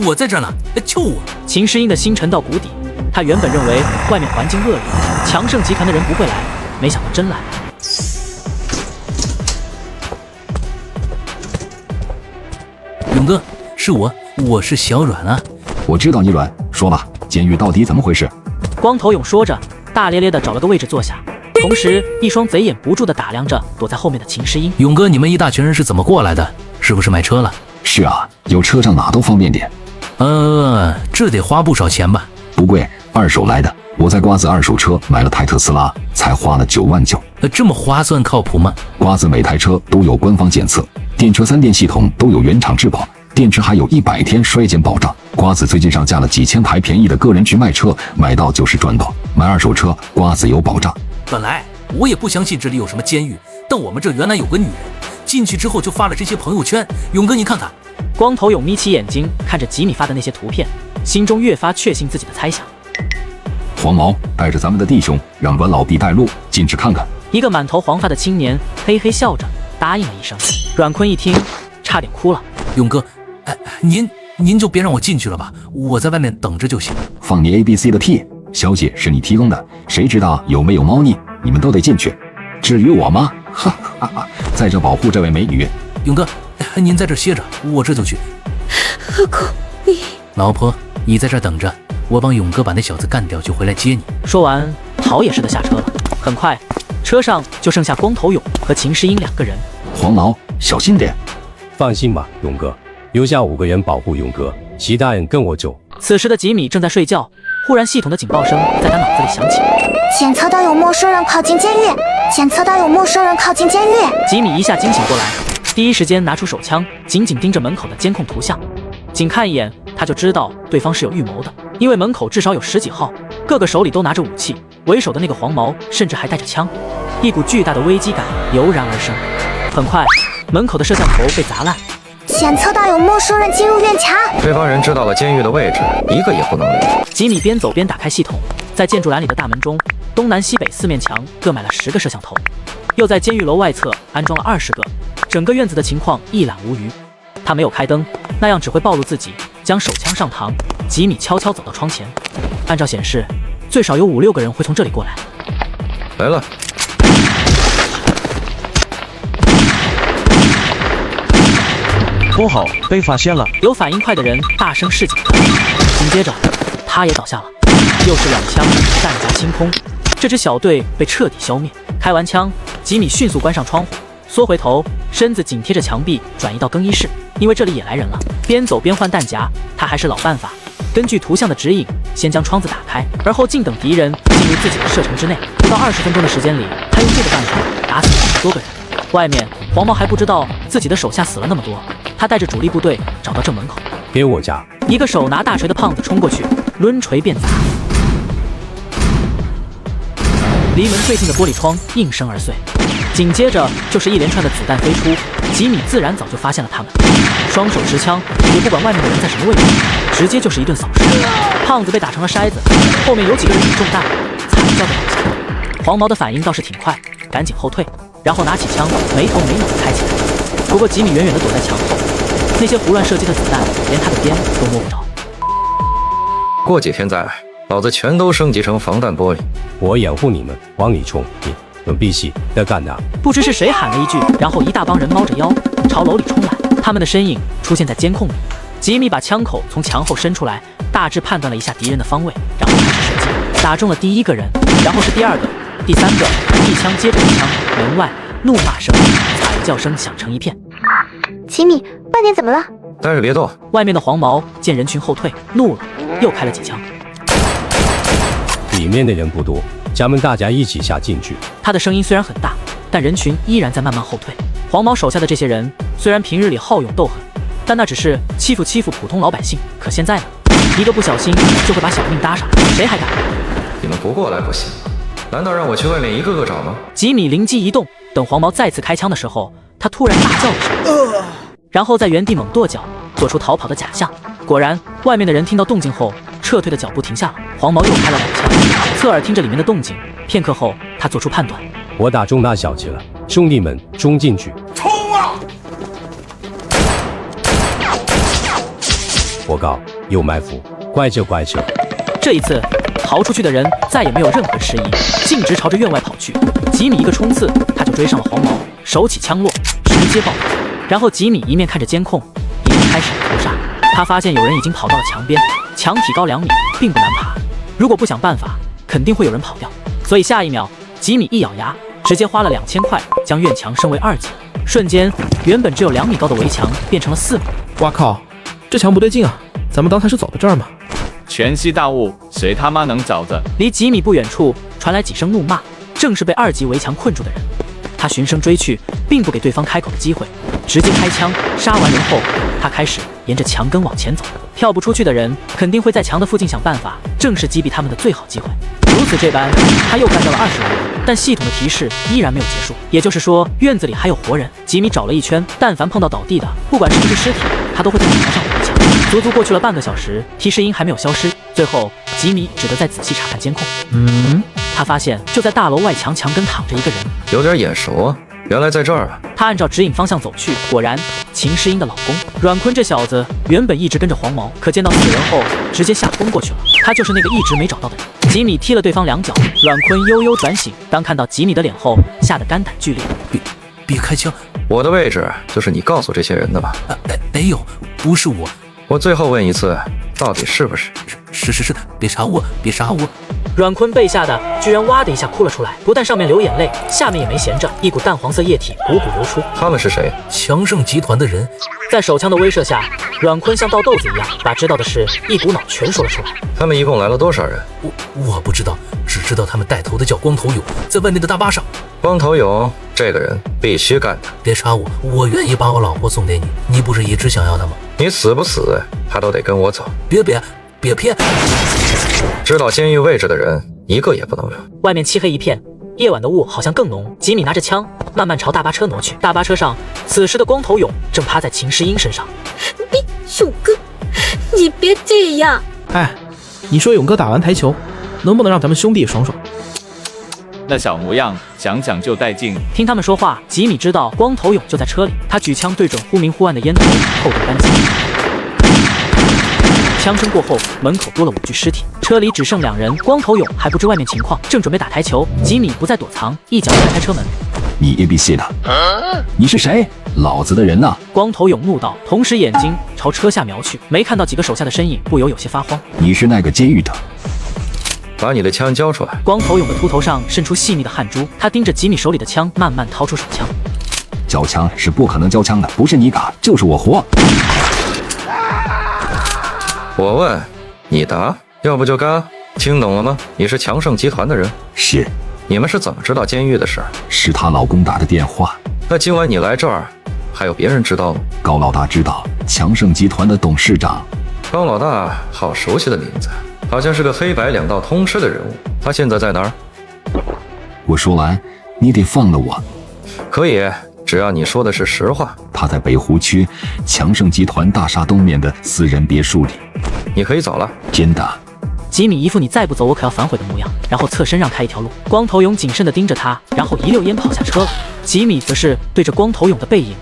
我在这呢，来救我！秦诗音的心沉到谷底，他原本认为外面环境恶劣，强盛集团的人不会来，没想到真来了。勇哥，是我是小阮啊。我知道你阮，说吧，监狱到底怎么回事？光头勇说着，大咧咧地找了个位置坐下，同时一双贼眼不住地打量着躲在后面的秦诗音。勇哥，你们一大群人是怎么过来的？是不是买车了？是啊，有车上哪都方便点。这得花不少钱吧？不贵，2手来的。我在瓜子2手车买了台特斯拉，才花了9万9。这么划算靠谱吗？瓜子每台车都有官方检测，电车3电系统都有原厂质保，电池还有100天衰减保障。瓜子最近上架了几千台便宜的个人局卖车，买到就是赚到。买2手车，瓜子有保障。本来我也不相信这里有什么监狱，但我们这原来有个女人，进去之后就发了这些朋友圈。勇哥，你看看。光头勇眯起眼睛看着吉米发的那些图片，心中越发确信自己的猜想。黄毛带着咱们的弟兄，让阮老弟带路，进去看看。一个满头黄发的青年嘿嘿笑着答应了一声。阮坤一听，差点哭了。勇哥，您就别让我进去了吧，我在外面等着就行。放你 ABC 的屁！消息是你提供的，谁知道有没有猫腻？你们都得进去。至于我吗？哈哈哈，在这保护这位美女。勇哥，您在这歇着，我这就去。阿公，你……老婆，你在这等着，我帮勇哥把那小子干掉，就回来接你。说完，逃也似的下车了。很快，车上就剩下光头勇和秦诗英2个人。黄毛，小心点。放心吧，勇哥，留下5个人保护勇哥，其他人跟我走。此时的吉米正在睡觉，忽然系统的警报声在他脑子里响起。检测到有陌生人靠近监狱，检测到有陌生人靠近监狱。吉米一下惊醒过来，第一时间拿出手枪，紧紧盯着门口的监控图像。仅看一眼，他就知道对方是有预谋的，因为门口至少有10几号，个个手里都拿着武器，为首的那个黄毛甚至还带着枪，一股巨大的危机感油然而生。很快，门口的摄像头被砸烂。检测到有陌生人进入院墙，这帮人知道了监狱的位置，一个也不能留。吉米边走边打开系统，在建筑栏里的大门中，东南西北4面墙各买了10个摄像头，又在监狱楼外侧安装了20个，整个院子的情况一览无余。他没有开灯，那样只会暴露自己，将手枪上膛。吉米悄悄走到窗前，按照显示，最少有5、6个人会从这里过来。来了。不好，被发现了！有反应快的人大声示警，紧接着他也倒下了，又是2枪，弹夹清空，这支小队被彻底消灭。开完枪，吉米迅速关上窗户，缩回头，身子紧贴着墙壁，转移到更衣室，因为这里也来人了。边走边换弹夹，他还是老办法，根据图像的指引，先将窗子打开，而后静等敌人进入自己的射程之内。不到20分钟的时间里，他用这个办法打死了10多个人。外面黄毛还不知道自己的手下死了那么多，他带着主力部队找到正门口，给我家！一个手拿大锤的胖子冲过去，抡锤便砸，离门最近的玻璃窗应声而碎。紧接着就是一连串的子弹飞出，吉米自然早就发现了他们，双手持枪，也不管外面的人在什么位置，直接就是一顿扫射。胖子被打成了筛子，后面有几个人中弹，惨叫着倒下。黄毛的反应倒是挺快，赶紧后退，然后拿起枪没头没脑的开起来。不过吉米远远的躲在墙后，那些胡乱射击的子弹连他的边都摸不着。过几天再来，老子全都升级成防弹玻璃。我掩护你们，往里冲！你准必死的干的！不知是谁喊了一句，然后一大帮人猫着腰朝楼里冲来，他们的身影出现在监控里。吉米把枪口从墙后伸出来，大致判断了一下敌人的方位，然后开始射击，打中了第1个人，然后是第2个、第3个，一枪接着一枪。门外怒骂声、惨叫声响成一片。吉米，外面怎么了？待着别动。外面的黄毛见人群后退，怒了，又开了几枪。里面的人不多，咱们大家一起下进去。他的声音虽然很大，但人群依然在慢慢后退。黄毛手下的这些人虽然平日里好勇斗狠，但那只是欺负普通老百姓。可现在呢，一个不小心就会把小命搭上，谁还敢？你们不过来不行？难道让我去外面一个个找吗？吉米灵机一动，等黄毛再次开枪的时候，他突然大叫一声，然后在原地猛跺脚，做出逃跑的假象。果然，外面的人听到动静后，撤退的脚步停下了。黄毛又开了2枪，侧耳听着里面的动静。片刻后，他做出判断：我打中那小子了，兄弟们冲进去！冲啊！我靠，有埋伏，怪这！这一次，逃出去的人再也没有任何迟疑，径直朝着院外跑去。吉米一个冲刺，他就追上了黄毛，手起枪落，直接爆头。然后吉米一面看着监控，一面开始屠杀。他发现有人已经跑到了墙边，墙体高2米，并不难爬。如果不想办法，肯定会有人跑掉。所以下一秒，吉米一咬牙，直接花了2000块将院墙升为2级。瞬间，原本只有2米高的围墙变成了4米。哇靠，这墙不对劲啊！咱们刚才是走到这儿吗？全息大雾，谁他妈能找着？离吉米不远处传来几声怒骂，正是被2级围墙困住的人。他循声追去，并不给对方开口的机会，直接开枪杀完人后，他开始沿着墙根往前走。跳不出去的人肯定会在墙的附近想办法，正是击毙他们的最好机会。如此这般，他又干掉了20来人，但系统的提示依然没有结束，也就是说院子里还有活人。吉米找了一圈，但凡碰到倒地的，不管是不是尸体，他都会在顶上补墙。足足过去了半个小时，提示音还没有消失。最后，吉米只得再仔细查看监控。他发现就在大楼外墙根躺着一个人，有点眼熟啊，原来在这儿啊。他按照指引方向走去，果然秦诗英的老公阮坤这小子原本一直跟着黄毛，可见到死人后直接吓疯过去了。他就是那个一直没找到的人。吉米踢了对方2脚，阮坤悠悠转醒，当看到吉米的脸后，吓得肝胆俱裂。别开枪！我的位置就是你告诉这些人的吧？没有，不是我。我最后问一次，到底是不是？是的，别杀我，别杀我！阮坤被吓得居然哇的一下哭了出来，不但上面流眼泪，下面也没闲着，一股淡黄色液体汩汩流出。他们是谁？强盛集团的人。在手枪的威慑下，阮坤像倒豆子一样，把知道的事一股脑全说了出来。他们一共来了多少人？我不知道，只知道他们带头的叫光头勇，在外面的大巴上。光头勇这个人必须干的。别杀我，我愿意把我老婆送给你。你不是一直想要她吗？你死不死，他都得跟我走。别骗！知道监狱位置的人一个也不能留。外面漆黑一片，夜晚的雾好像更浓。吉米拿着枪慢慢朝大巴车挪去。大巴车上，此时的光头勇正趴在秦诗英身上。勇哥，你别这样！哎，你说勇哥打完台球，能不能让咱们兄弟爽爽？那小模样，想想就带劲。听他们说话，吉米知道光头勇就在车里，他举枪对准忽明忽暗的烟头，后退扳机。枪声过后，门口多了5具尸体，车里只剩2人。光头勇还不知外面情况，正准备打台球，吉米不再躲藏，一脚踹开车门。你 ABC 的，你是谁？老子的人呢？光头勇怒道，同时眼睛朝车下瞄去，没看到几个手下的身影，不由有些发慌。你是那个监狱的？把你的枪交出来！光头勇的秃头上渗出细密的汗珠，他盯着吉米手里的枪，慢慢掏出手枪。交枪是不可能交枪的，不是你打就是我活。我问你答，要不就干。听懂了吗？你是强盛集团的人？是。你们是怎么知道监狱的事儿？是她老公打的电话。那今晚你来这儿，还有别人知道吗？高老大知道，强盛集团的董事长。高老大，好熟悉的名字，好像是个黑白2道通吃的人物。他现在在哪儿？我说完，你得放了我。可以，只要你说的是实话。他在北湖区强盛集团大厦东面的私人别墅里。你可以走了。真的。吉米一副你再不走我可要反悔的模样，然后侧身让开一条路。光头勇谨慎地盯着他，然后一溜烟跑下车了。吉米则是对着光头勇的背影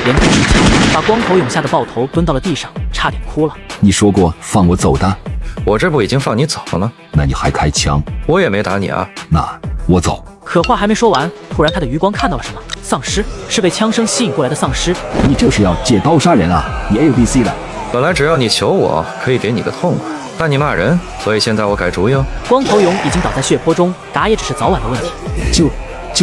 连开数枪，把光头勇吓得抱头蹲到了地上，差点哭了。你说过放我走的，我这不已经放你走了吗？那你还开枪？我也没打你啊。那我走。可话还没说完，突然他的余光看到了什么？丧尸，是被枪声吸引过来的丧尸。你这是要借刀杀人啊？你 ABC 的。本来只要你求我，可以给你个痛快，但你骂人，所以现在我改主意哦。光头勇已经倒在血泊中，打也只是早晚的问题。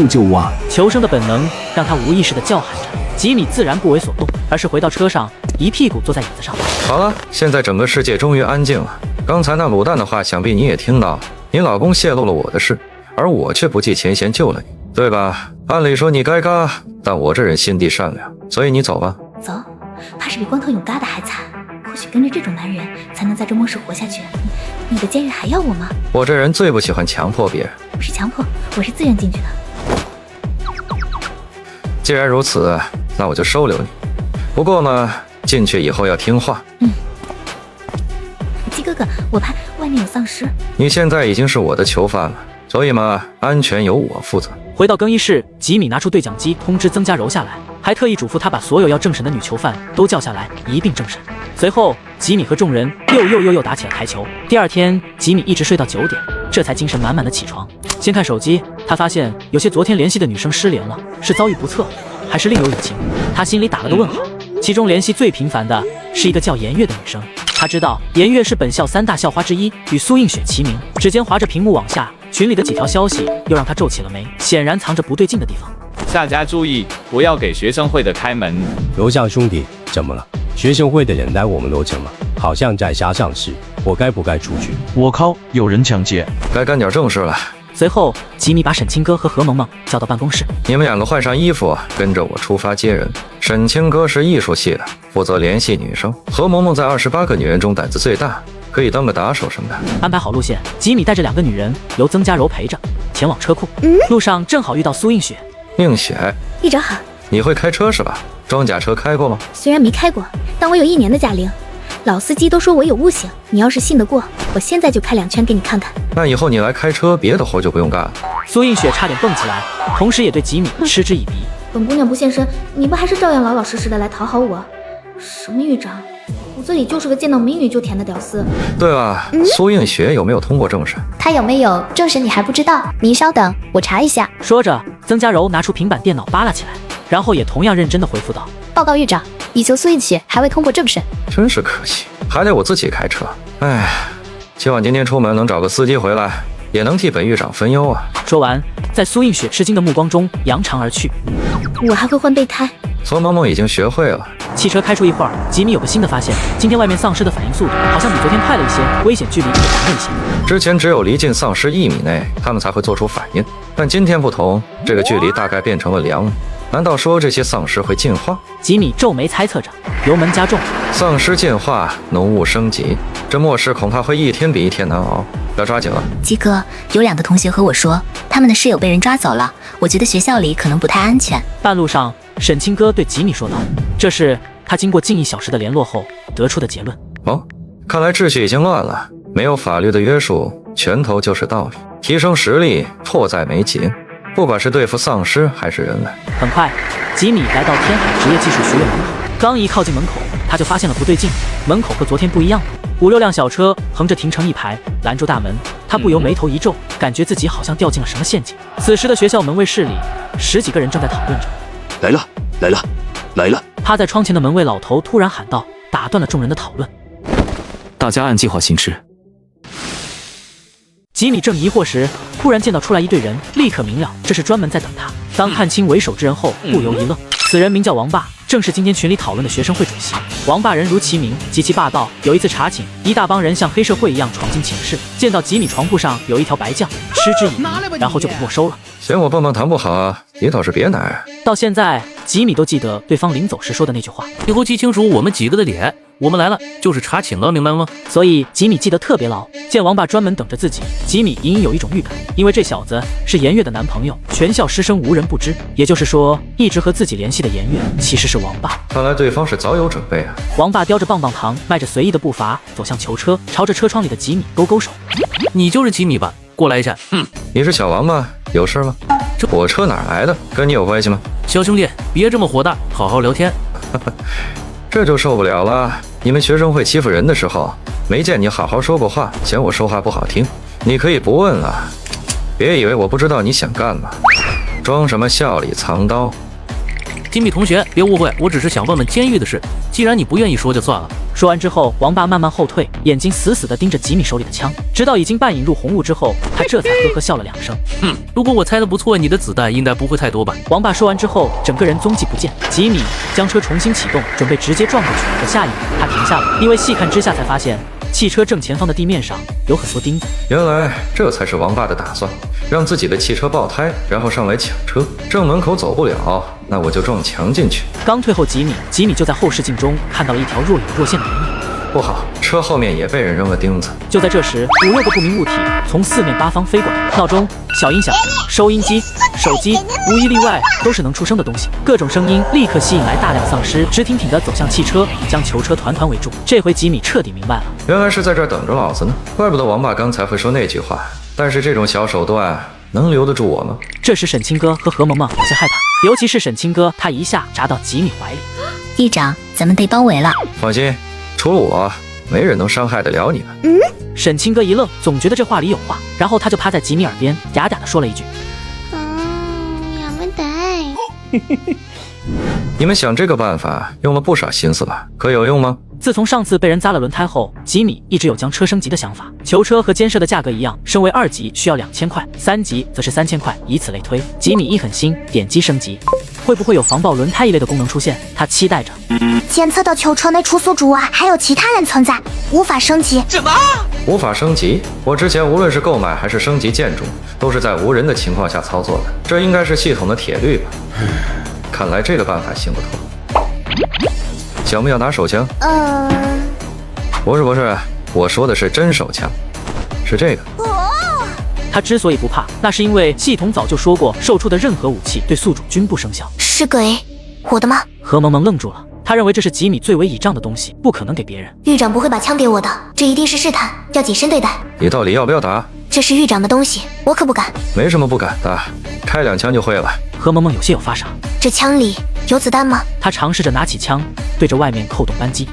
救我啊！求生的本能让他无意识地叫喊着。吉米自然不为所动，而是回到车上，一屁股坐在椅子上。好了，现在整个世界终于安静了。刚才那卤蛋的话，想必你也听到。你老公泄露了我的事，而我却不计前嫌救了你，对吧？按理说你该嘎，但我这人心地善良，所以你走吧。走，怕是比光头勇嘎的还惨。或许跟着这种男人才能在这末世活下去。你的监狱还要我吗？我这人最不喜欢强迫别人。不是强迫，我是自愿进去的。既然如此，那我就收留你。不过呢，进去以后要听话。鸡哥哥，我怕外面有丧尸。你现在已经是我的囚犯了，所以嘛，安全由我负责。回到更衣室，吉米拿出对讲机通知曾家柔下来，还特意嘱咐他把所有要政审的女囚犯都叫下来一并政审。随后，吉米和众人又打起了台球。第二天，吉米一直睡到9点，这才精神满满的起床。先看手机，他发现有些昨天联系的女生失联了，是遭遇不测，还是另有隐情？他心里打了个问号。其中联系最频繁的是一个叫颜月的女生，他知道颜月是本校3大校花之一，与苏映雪齐名。指尖划着屏幕往下，群里的几条消息又让他皱起了眉，显然藏着不对劲的地方。大家注意，不要给学生会的开门。楼下兄弟，怎么了？学生会的人来我们楼层了，好像在瞎上市，我该不该出去？我靠，有人抢劫！该干点正事了。随后，吉米把沈清歌和何萌萌叫到办公室。你们两个换上衣服，跟着我出发接人。沈清歌是艺术系的，负责联系女生。何萌萌在28个女人中胆子最大，可以当个打手什么的。安排好路线，吉米带着2个女人，由曾家柔陪着，前往车库。路上正好遇到苏映雪。映雪，议长好。你会开车是吧？装甲车开过吗？虽然没开过，但我有1年的驾龄。老司机都说我有悟性，你要是信得过，我现在就开2圈给你看看。那以后你来开车，别的活就不用干了。苏映雪差点蹦起来，同时也对吉米嗤之以鼻。本姑娘不现身，你不还是照样老老实实的来讨好我？什么狱长，骨子里就是个见到美女就甜的屌丝。对了，苏映雪有没有通过政审？她有没有政审你还不知道？您稍等，我查一下。说着，曾家柔拿出平板电脑扒拉起来，然后也同样认真的回复道：报告狱长，以求苏映雪还未通过政审。真是可惜，还得我自己开车。哎，希望今天出门能找个司机回来，也能替本狱长分忧啊。说完，在苏映雪吃惊的目光中扬长而去。我还会换备胎。何萌萌已经学会了。汽车开出一会儿，吉米有个新的发现，今天外面丧尸的反应速度好像比昨天快了一些，危险距离也长了一些。之前只有离近丧尸1米内，他们才会做出反应，但今天不同，这个距离大概变成了2米。难道说这些丧尸会进化？吉米皱眉猜测着，油门加重。丧尸进化，浓雾升级，这末世恐怕会一天比一天难熬，要抓紧了。鸡哥，有2个同学和我说，他们的室友被人抓走了，我觉得学校里可能不太安全。半路上，沈清歌对吉米说道，这是他经过近1小时的联络后得出的结论。哦，看来秩序已经乱了，没有法律的约束，拳头就是道理，提升实力迫在眉睫。不管是对付丧尸还是人类。很快，吉米来到天海职业技术学院门口，刚一靠近门口，他就发现了不对劲，门口和昨天不一样，5、6辆小车横着停成一排，拦住大门。他不由眉头一皱，感觉自己好像掉进了什么陷阱。此时的学校门卫室里，10几个人正在讨论着。来了，来了，来了！趴在窗前的门卫老头突然喊道，打断了众人的讨论。大家按计划行事。吉米正疑惑时，突然见到出来一队人，立刻明了这是专门在等他。当看清为首之人后，不由一愣。此人名叫王霸，正是今天群里讨论的学生会主席。王霸人如其名，极其霸道。有一次查寝，一大帮人像黑社会一样闯进寝室，见到吉米床铺上有一条白酱，嗤之以鼻，然后就给没收了。嫌我棒棒糖不好啊，你倒是别奶。到现在，吉米都记得对方临走时说的那句话，以后记清楚我们几个的脸。我们来了就是查寝了，明白吗？所以吉米记得特别牢。见王霸专门等着自己，吉米隐隐有一种预感，因为这小子是颜悦的男朋友，全校师生无人不知。也就是说，一直和自己联系的颜悦其实是王霸。看来对方是早有准备啊。王霸叼着棒棒糖，迈着随意的步伐走向囚车，朝着车窗里的吉米勾勾手。你就是吉米吧？过来一下。你是小王吗？有事吗？这火车哪来的？跟你有关系吗？小兄弟，别这么火大，好好聊天。这就受不了了。你们学生会欺负人的时候，没见你好好说过话，嫌我说话不好听。你可以不问了，别以为我不知道你想干嘛，装什么笑里藏刀。吉米同学，别误会，我只是想问问监狱的事，既然你不愿意说就算了。说完之后，王霸慢慢后退，眼睛死死地盯着吉米手里的枪，直到已经半引入红雾之后，他这才呵呵笑了2声。如果我猜的不错，你的子弹应该不会太多吧？王霸说完之后，整个人踪迹不见。吉米将车重新启动，准备直接撞过去，可下一秒他停下了，因为细看之下才发现汽车正前方的地面上有很多钉子。原来这才是王霸的打算，让自己的汽车爆胎，然后上来抢车。正门口走不了，那我就撞墙进去。刚退后几米，吉米就在后视镜中看到了一条若隐若现的人影。不好，车后面也被人扔了钉子。就在这时，5、6个不明物体从4面8方飞过来，闹钟、小音响、收音机、手机，无一例外都是能出声的东西。各种声音立刻吸引来大量丧尸，直挺挺地走向汽车，将囚车团团围住。这回吉米彻底明白了，原来是在这儿等着老子呢，怪不得王霸刚才会说那句话。但是这种小手段能留得住我吗？这时沈清歌和何萌萌有些害怕，尤其是沈清歌，他一下扎到吉米怀里。议长，咱们被包围了。放心，除了我，没人能伤害得了你们。沈清歌一愣，总觉得这话里有话，然后他就趴在吉米耳边嗲嗲地说了一句：やめたい。你们想这个办法用了不少心思吧？可有用吗？自从上次被人砸了轮胎后，吉米一直有将车升级的想法。囚车和监舍的价格一样，升为2级需要2000块，3级则是3000块，以此类推。吉米一狠心，点击升级，会不会有防爆轮胎一类的功能出现？他期待着。监测到囚车内除宿主外，还有其他人存在，无法升级。什么？无法升级。我之前无论是购买还是升级建筑，都是在无人的情况下操作的，这应该是系统的铁律吧？看来这个办法行不通。想不想拿手枪？不是，我说的是真手枪，是这个。他之所以不怕，那是因为系统早就说过，售出的任何武器对宿主均不生效。是给我的吗？何萌萌愣住了，他认为这是吉米最为倚仗的东西，不可能给别人。狱长不会把枪给我的，这一定是试探，要谨慎对待。你到底要不要打？这是狱长的东西，我可不敢。没什么不敢的，开2枪就会了。何萌萌有些有发傻，这枪里有子弹吗？他尝试着拿起枪，对着外面扣动扳机。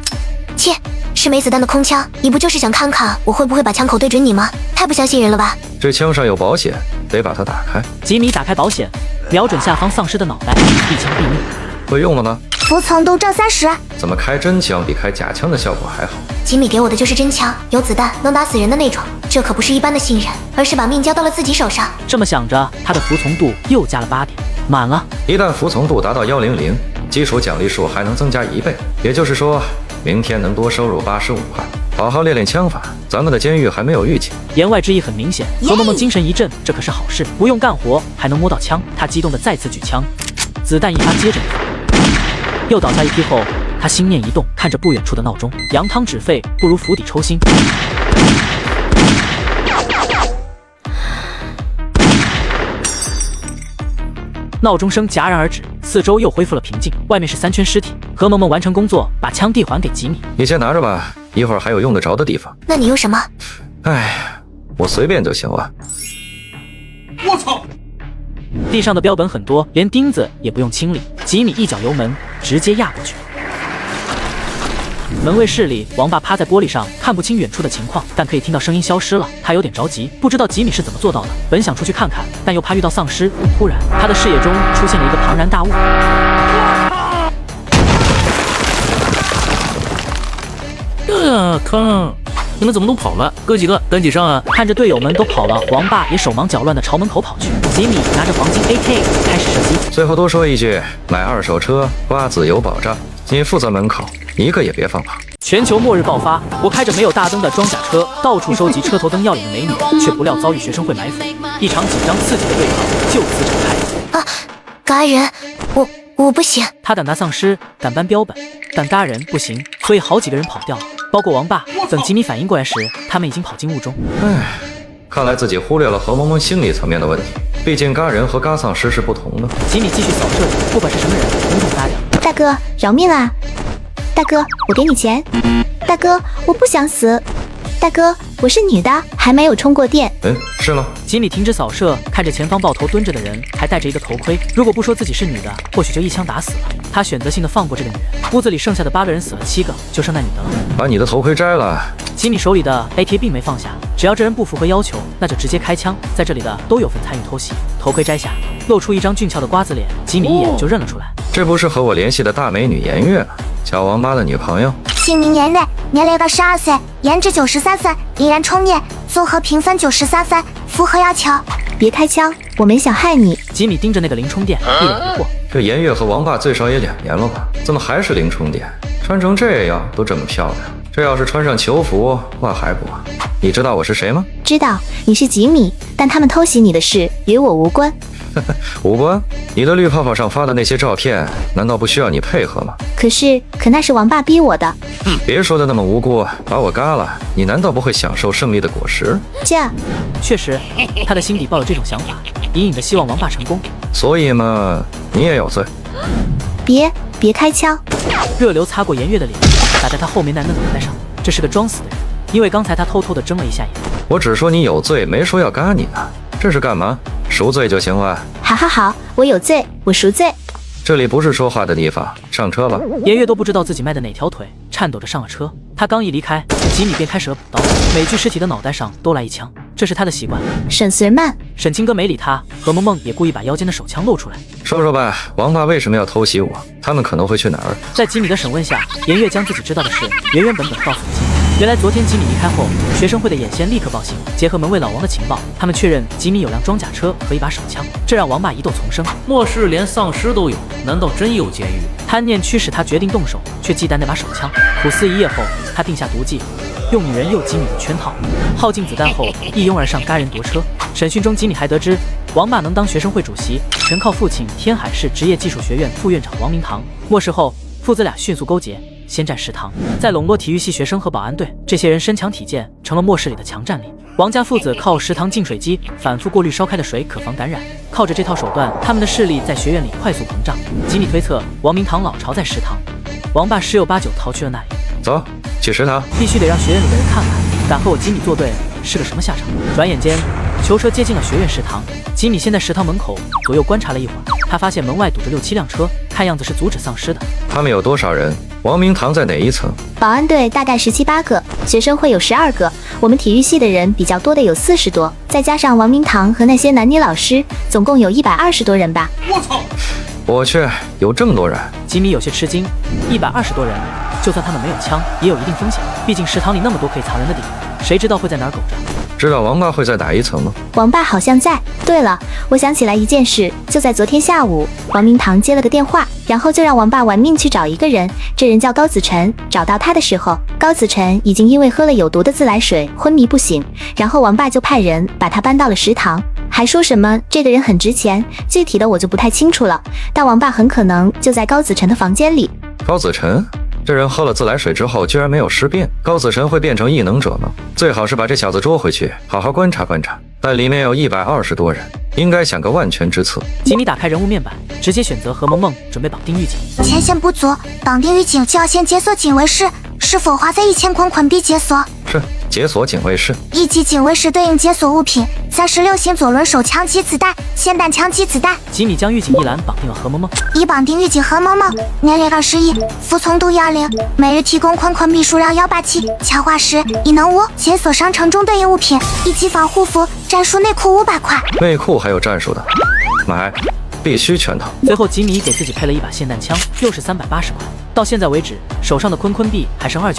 切，是没子弹的空枪，你不就是想看看我会不会把枪口对准你吗？太不相信人了吧？这枪上有保险，得把它打开。吉米打开保险，瞄准下方丧尸的脑袋，一枪毙命。会用了吗？服从度正30。怎么开真枪比开假枪的效果还好？吉米给我的就是真枪，有子弹，能打死人的那种。这可不是一般的信任，而是把命交到了自己手上。这么想着，他的服从度又加了8点，满了。一旦服从度达到100，基础奖励数还能增加1倍，也就是说，明天能多收入85块。好好练练枪法，咱们的监狱还没有预警。言外之意很明显，何萌萌精神一振，这可是好事，不用干活还能摸到枪。他激动地再次举枪，子弹一发接着一发，又倒下一批后，他心念一动，看着不远处的闹钟，扬汤止沸不如釜底抽薪。闹钟声戛然而止，四周又恢复了平静。外面是3圈尸体。何萌萌完成工作，把枪递还给吉米。你先拿着吧，一会儿还有用得着的地方。那你用什么？哎，我随便就行了。我操！地上的标本很多，连钉子也不用清理。吉米一脚油门，直接压过去。门卫室里，王爸趴在玻璃上，看不清远处的情况，但可以听到声音消失了。他有点着急，不知道吉米是怎么做到的。本想出去看看，但又怕遇到丧尸。突然，他的视野中出现了一个庞然大物。坑！你们怎么都跑了？哥几个赶紧上啊！看着队友们都跑了，王爸也手忙脚乱地朝门口跑去。吉米拿着黄金 AK 开始射击。最后多说一句，买2手车，瓜子有保障。你负责门口，一个也别放跑。全球末日爆发，我开着没有大灯的装甲车，到处收集车头灯耀眼的美女，却不料遭遇学生会埋伏，一场紧张刺激的对抗就此展开。嘎人，我不行。他胆大丧尸，敢搬标本，但嘎人不行，所以好几个人跑掉了，包括王爸。等吉米反应过来时，他们已经跑进雾中。看来自己忽略了何萌萌心理层面的问题，毕竟嘎人和嘎丧尸是不同的。吉米继续扫射着，不管是什么人，统统杀掉。大哥，饶命啊！大哥，我给你钱。大哥，我不想死。大哥，我是女的，还没有充过电。是了。吉米停止扫射，看着前方抱头蹲着的人，还戴着一个头盔。如果不说自己是女的，或许就一枪打死了。他选择性的放过这个女人。屋子里剩下的8个人死了7个，就剩那女的了。把你的头盔摘了。吉米手里的 AK 并没放下，只要这人不符合要求，那就直接开枪。在这里的都有份参与偷袭。头盔摘下，露出一张俊俏的瓜子脸，吉米一眼就认了出来。这不是和我联系的大美女颜月吗？小王八的女朋友。姓名颜月，年龄22岁，颜值93分，依然充电，综合评分93分，符合要求。别开枪，我没想害你。吉米盯着那个零充电，一脸疑惑。这颜月和王爸最少也2年了吧？怎么还是零充电？穿成这样都这么漂亮，这要是穿上囚服，那还不？你知道我是谁吗？知道你是吉米，但他们偷袭你的事与我无关。无关？你的绿泡泡上发的那些照片，难道不需要你配合吗？可那是王爸逼我的。别说的那么无辜，把我嘎了，你难道不会享受胜利的果实？这确实，他的心底抱有这种想法，隐隐的希望王爸成功。所以嘛，你也有罪。别开枪！热流擦过颜月的脸，打在他后面男的脑袋上。这是个装死的人，因为刚才他偷偷的睁了一下眼。我只说你有罪，没说要嘎你呢。这是干嘛？赎罪就行了。好，我有罪，我赎罪。这里不是说话的地方，上车吧。颜月都不知道自己迈的哪条腿，颤抖着上了车。他刚一离开，吉米便开始了补刀，每具尸体的脑袋上都来一枪，这是他的习惯。沈随慢，沈清哥没理他，何萌萌也故意把腰间的手枪露出来。说说吧，王爸为什么要偷袭我？他们可能会去哪儿？在吉米的审问下，颜月将自己知道的事原原本本告诉了吉米。原来昨天吉米离开后，学生会的眼线立刻报信，结合门卫老王的情报，他们确认吉米有辆装甲车和一把手枪，这让王爸疑窦丛生。末世连丧尸都有，难道真有监狱？贪念驱使他决定动手，却忌惮那把手枪。苦思一夜后，他定下毒计，用女人诱吉米入圈套，耗尽子弹后一拥而上，该人夺车。审讯中，吉米还得知王爸能当学生会主席，全靠父亲天海市职业技术学院副院长王明堂。末世后，父子俩迅速勾结，先占食堂，再笼络体育系学生和保安队，这些人身强体健，成了末世里的强战力。王家父子靠食堂净水机反复过滤烧开的水，可防感染。靠着这套手段，他们的势力在学院里快速膨胀。吉米推测，王明堂老巢在食堂，王爸十有八九逃去了那里。走，去食堂，必须得让学院里的人看看，敢和我吉米作对是个什么下场。转眼间，囚车接近了学院食堂。吉米先在食堂门口左右观察了一会儿，他发现门外堵着6、7辆车，看样子是阻止丧尸的。他们有多少人？王明堂在哪一层？保安队大概17、8个，学生会有12个，我们体育系的人比较多的有40多，再加上王明堂和那些男女老师，总共有120多人吧。我操！我去，有这么多人！吉米有些吃惊，120多人，就算他们没有枪，也有一定风险。毕竟食堂里那么多可以藏人的地方，谁知道会在哪儿苟着？知道王爸会在哪一层吗？王爸好像在。对了，我想起来一件事，就在昨天下午，王明堂接了个电话，然后就让王爸玩命去找一个人，这人叫高子晨。找到他的时候，高子晨已经因为喝了有毒的自来水昏迷不醒，然后王爸就派人把他搬到了食堂，还说什么这个人很值钱，具体的我就不太清楚了，但王爸很可能就在高子晨的房间里。高子晨？这人喝了自来水之后居然没有尸变，高子晨会变成异能者吗？最好是把这小子捉回去，好好观察观察。但里面有120多人，应该想个万全之策。吉米打开人物面板，直接选择何萌萌，准备绑定狱警。前线不足，绑定狱警就要先解锁警卫室，是否花费1000捆捆币解锁？是，解锁警卫室。1级警卫室对应解锁物品：36型左轮手枪及子弹、霰弹枪及子弹。吉米将狱警一栏绑定了何萌萌，已绑定狱警何萌萌，年龄21，服从度10，每日提供捆币数量187，强化时异能5，解锁商城中对应物品：1级防护服、战术内裤500块。内裤还有战术的，买，必须全套。随后吉米给自己配了一把霰弹枪，又是380块。到现在为止，手上的捆币还剩290。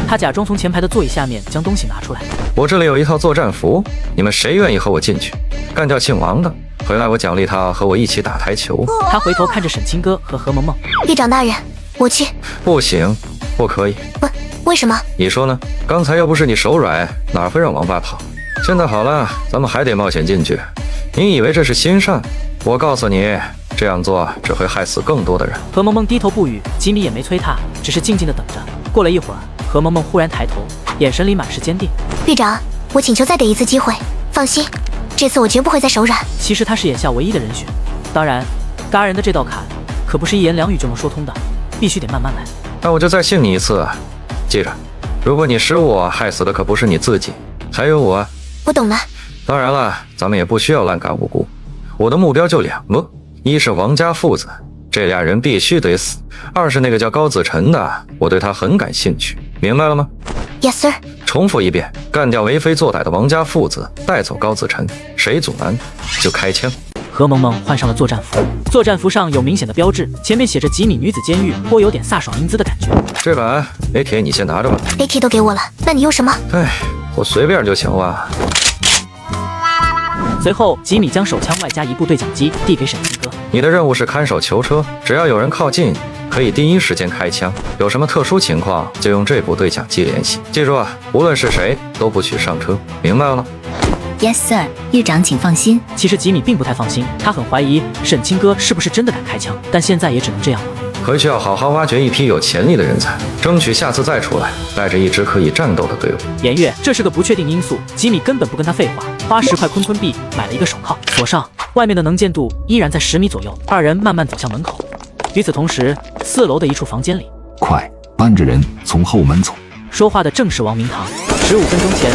他假装从前排的座椅下面将东西拿出来。我这里有一套作战服，你们谁愿意和我进去？干掉姓王的，回来我奖励他和我一起打台球。他回头看着沈清哥和何萌萌。狱长大人，我去。不行，不可以。为什么？你说呢？刚才要不是你手软，哪会让王爸跑？现在好了，咱们还得冒险进去。你以为这是心善？我告诉你，这样做只会害死更多的人。何萌萌低头不语，吉米也没催他，只是静静的等着。过了一会儿，何萌萌忽然抬头，眼神里满是坚定。狱长，我请求再给一次机会，放心，这次我绝不会再手软。其实他是眼下唯一的人选，当然，嘎人的这道坎可不是一言两语就能说通的，必须得慢慢来。那我就再信你一次，记着，如果你失误，害死的可不是你自己，还有我。我懂了。当然了，咱们也不需要滥干无辜。我的目标就2个，一是王家父子，这俩人必须得死；二是那个叫高子晨的，我对他很感兴趣，明白了吗？ Yes sir。重复一遍，干掉为非作歹的王家父子，带走高子晨，谁阻拦就开枪。何萌萌换上了作战服，作战服上有明显的标志，前面写着吉米女子监狱，颇有点飒爽英姿的感觉。这把 AK 你先拿着吧。 AK 都给我了，那你用什么？哎，我随便就行了。随后，吉米将手枪外加一部对讲机递给沈清哥。你的任务是看守囚车，只要有人靠近，可以第一时间开枪。有什么特殊情况，就用这部对讲机联系。记住啊，无论是谁，都不许上车，明白了吗？ Yes sir， 狱长请放心。其实吉米并不太放心，他很怀疑沈清哥是不是真的敢开枪，但现在也只能这样了。回去要好好挖掘一批有潜力的人才，争取下次再出来，带着一支可以战斗的队伍。言月，这是个不确定因素，吉米根本不跟他废话，花10块坤币买了一个手铐，锁上，外面的能见度依然在10米左右。二人慢慢走向门口，与此同时，4楼的一处房间里，快搬着人从后门走。说话的正是王明堂。15分钟前，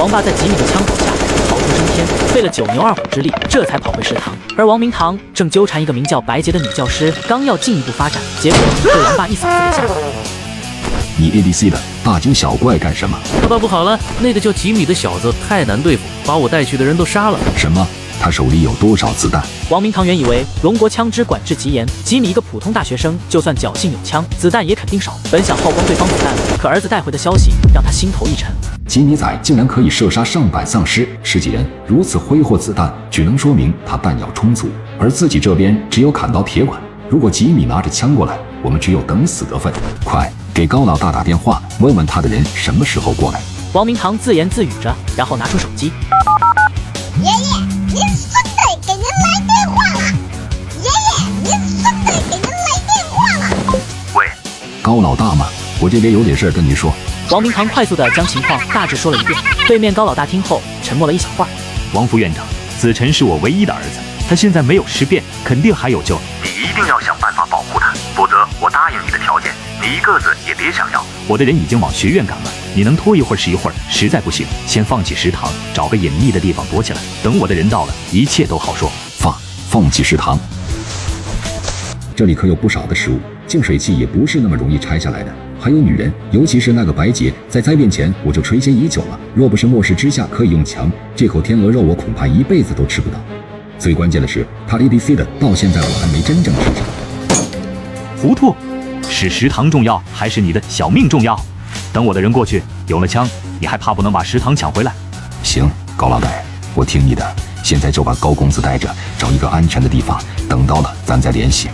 王爸在吉米的枪口下逃出升天，费了9牛2虎之力，这才跑回食堂。而王明堂正纠缠一个名叫白洁的女教师，刚要进一步发展，结果被王爸一嗓子给吓到。你 ADC 的大惊小怪干什么？爸爸不好了，那个叫吉米的小子太难对付，把我带去的人都杀了。什么？他手里有多少子弹。王明堂原以为龙国枪支管制极严，吉米一个普通大学生，就算侥幸有枪，子弹也肯定少。本想耗光对方子弹，可儿子带回的消息让他心头一沉。吉米仔竟然可以射杀上百丧尸，十几人如此挥霍子弹，只能说明他弹药充足，而自己这边只有砍刀铁管。如果吉米拿着枪过来，我们只有等死得分。快给高老大打电话，问问他的人什么时候过来。王明堂自言自语着，然后拿出手机。爷爷，您孙子给您来电话了。爷爷，您孙子给您来电话了。喂，高老大吗？我这边有点事跟您说。王明堂快速地将情况大致说了一遍。对面高老大听后沉默了一小会儿。王副院长，子晨是我唯一的儿子，他现在没有尸变，肯定还有救。你一定要想办法保护他，否则我答应你的条件，你一个字也别想要。我的人已经往学院赶了，你能拖一会儿是一会儿，实在不行，先放弃食堂，找个隐秘的地方躲起来。等我的人到了，一切都好说。放弃食堂，这里可有不少的食物，净水器也不是那么容易拆下来的。还有女人，尤其是那个白洁，在灾变前我就垂涎已久了。若不是末世之下可以用强，这口天鹅肉我恐怕一辈子都吃不到。最关键的是，他 ABC 的到现在我还没真正吃上。糊涂，是食堂重要还是你的小命重要？等我的人过去，有了枪，你还怕不能把食堂抢回来？行，高老đại，我听你的。现在就把高公子带着，找一个安全的地方，等到了咱再联系。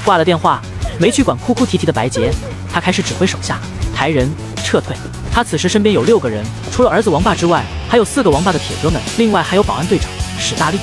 挂了电话，没去管哭哭啼啼的白洁，他开始指挥手下抬人撤退。他此时身边有6个人，除了儿子王霸之外，还有4个王霸的铁哥们，另外还有保安队长史大力。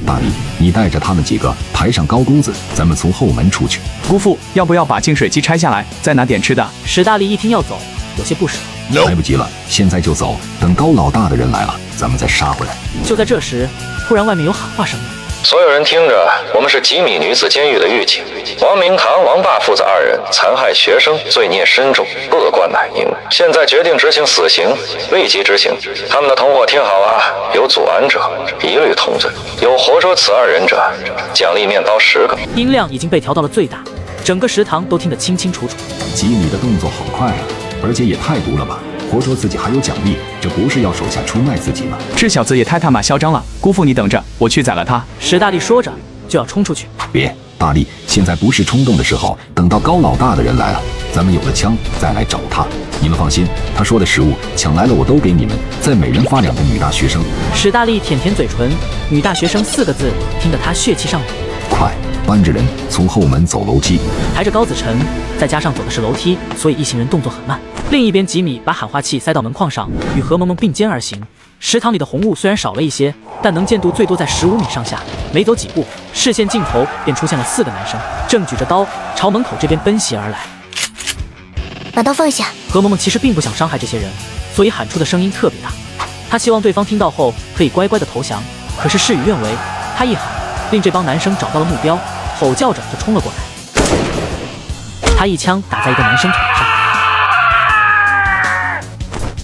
大力，你带着他们几个抬上高公子，咱们从后门出去。姑父，要不要把净水机拆下来，再拿点吃的？史大力一听要走，有些不舍。来不及了，现在就走，等高老大的人来了，咱们再杀回来。就在这时，突然外面有喊话声音。所有人听着，我们是吉米女子监狱的狱警，王明堂、王霸父子2人残害学生，罪孽深重，恶贯满盈。现在决定执行死刑，立即执行。他们的同伙听好啊，有阻拦者，一律同罪；有活捉此2人者，奖励面包10个。音量已经被调到了最大，整个食堂都听得清清楚楚。吉米的动作好快啊，而且也太毒了吧！活捉自己还有奖励，这不是要手下出卖自己吗？这小子也太他妈嚣张了！姑父，你等着，我去宰了他！史大力说着就要冲出去。别，大力，现在不是冲动的时候，等到高老大的人来了，咱们有了枪再来找他。你们放心，他说的食物抢来了我都给你们，再每人发2个女大学生。史大力舔舔嘴唇，女大学生4个字听得他血气上涌。快，搬着人从后门走楼梯。抬着高子晨，再加上走的是楼梯，所以一行人动作很慢。另一边，吉米把喊话器塞到门框上，与何萌萌并肩而行。食堂里的红雾虽然少了一些，但能见度最多在15米上下。没走几步，视线尽头便出现了4个男生，正举着刀朝门口这边奔袭而来。把刀放下。何萌萌其实并不想伤害这些人，所以喊出的声音特别大。他希望对方听到后可以乖乖的投降，可是事与愿违，他一喊，令这帮男生找到了目标，吼叫着就冲了过来。他一枪打在一个男生腿上。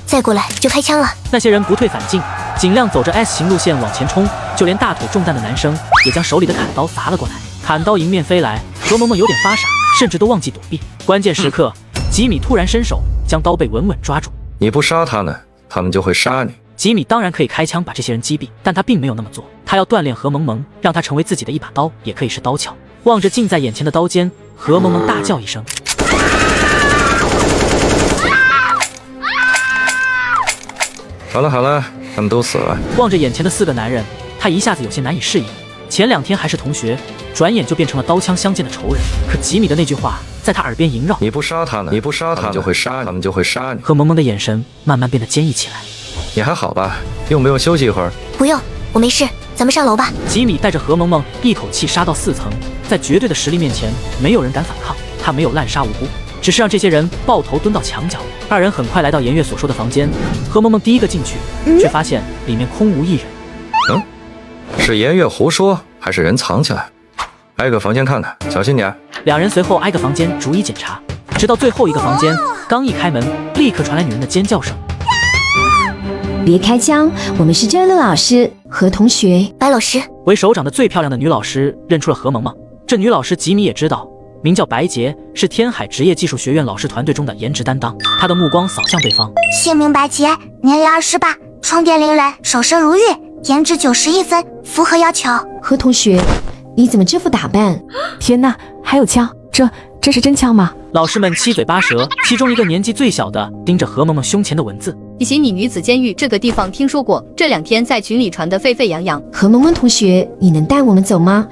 再过来就开枪了。那些人不退反进，尽量走着 S 型路线往前冲，就连大腿中弹的男生也将手里的砍刀砸了过来。砍刀迎面飞来，何萌萌有点发傻，甚至都忘记躲避。关键时刻，吉米突然伸手将刀被稳稳抓住。你不杀他们，他们就会杀你。吉米当然可以开枪把这些人击毙，但他并没有那么做。他要锻炼何萌萌，让他成为自己的一把刀，也可以是刀鞘。望着近在眼前的刀尖，何萌萌大叫一声。好了好了，他们都死了。望着眼前的4个男人，他一下子有些难以适应。前2天还是同学，转眼就变成了刀枪相见的仇人。可吉米的那句话在他耳边萦绕：你不杀他们，你不杀他们就会杀你，他们就会杀你。何萌萌的眼神慢慢变得坚毅起来。你还好吧？用不用休息一会儿？不用，我没事，咱们上楼吧。吉米带着何萌萌一口气杀到4层，在绝对的实力面前，没有人敢反抗。他没有滥杀无辜，只是让这些人抱头蹲到墙角。2人很快来到颜月所说的房间，何萌萌第一个进去，却发现里面空无一人。是颜月胡说，还是人藏起来？挨个房间看看，小心点。2人随后挨个房间逐一检查，直到最后一个房间，刚一开门，立刻传来女人的尖叫声。别开枪，我们是真的老师，何同学。白老师。为首长的最漂亮的女老师认出了何萌萌。这女老师吉米也知道，名叫白洁，是天海职业技术学院老师团队中的颜值担当。她的目光扫向对方。姓名白洁，年龄28，充电灵人，守身如玉，颜值91分，符合要求。何同学，你怎么这副打扮？天哪，还有枪，这是真枪吗？老师们七嘴八舌，其中一个年纪最小的盯着何萌萌胸前的文字。奇米女子监狱这个地方听说过，这2天在群里传得沸沸扬扬。何萌萌同学，你能带我们走吗？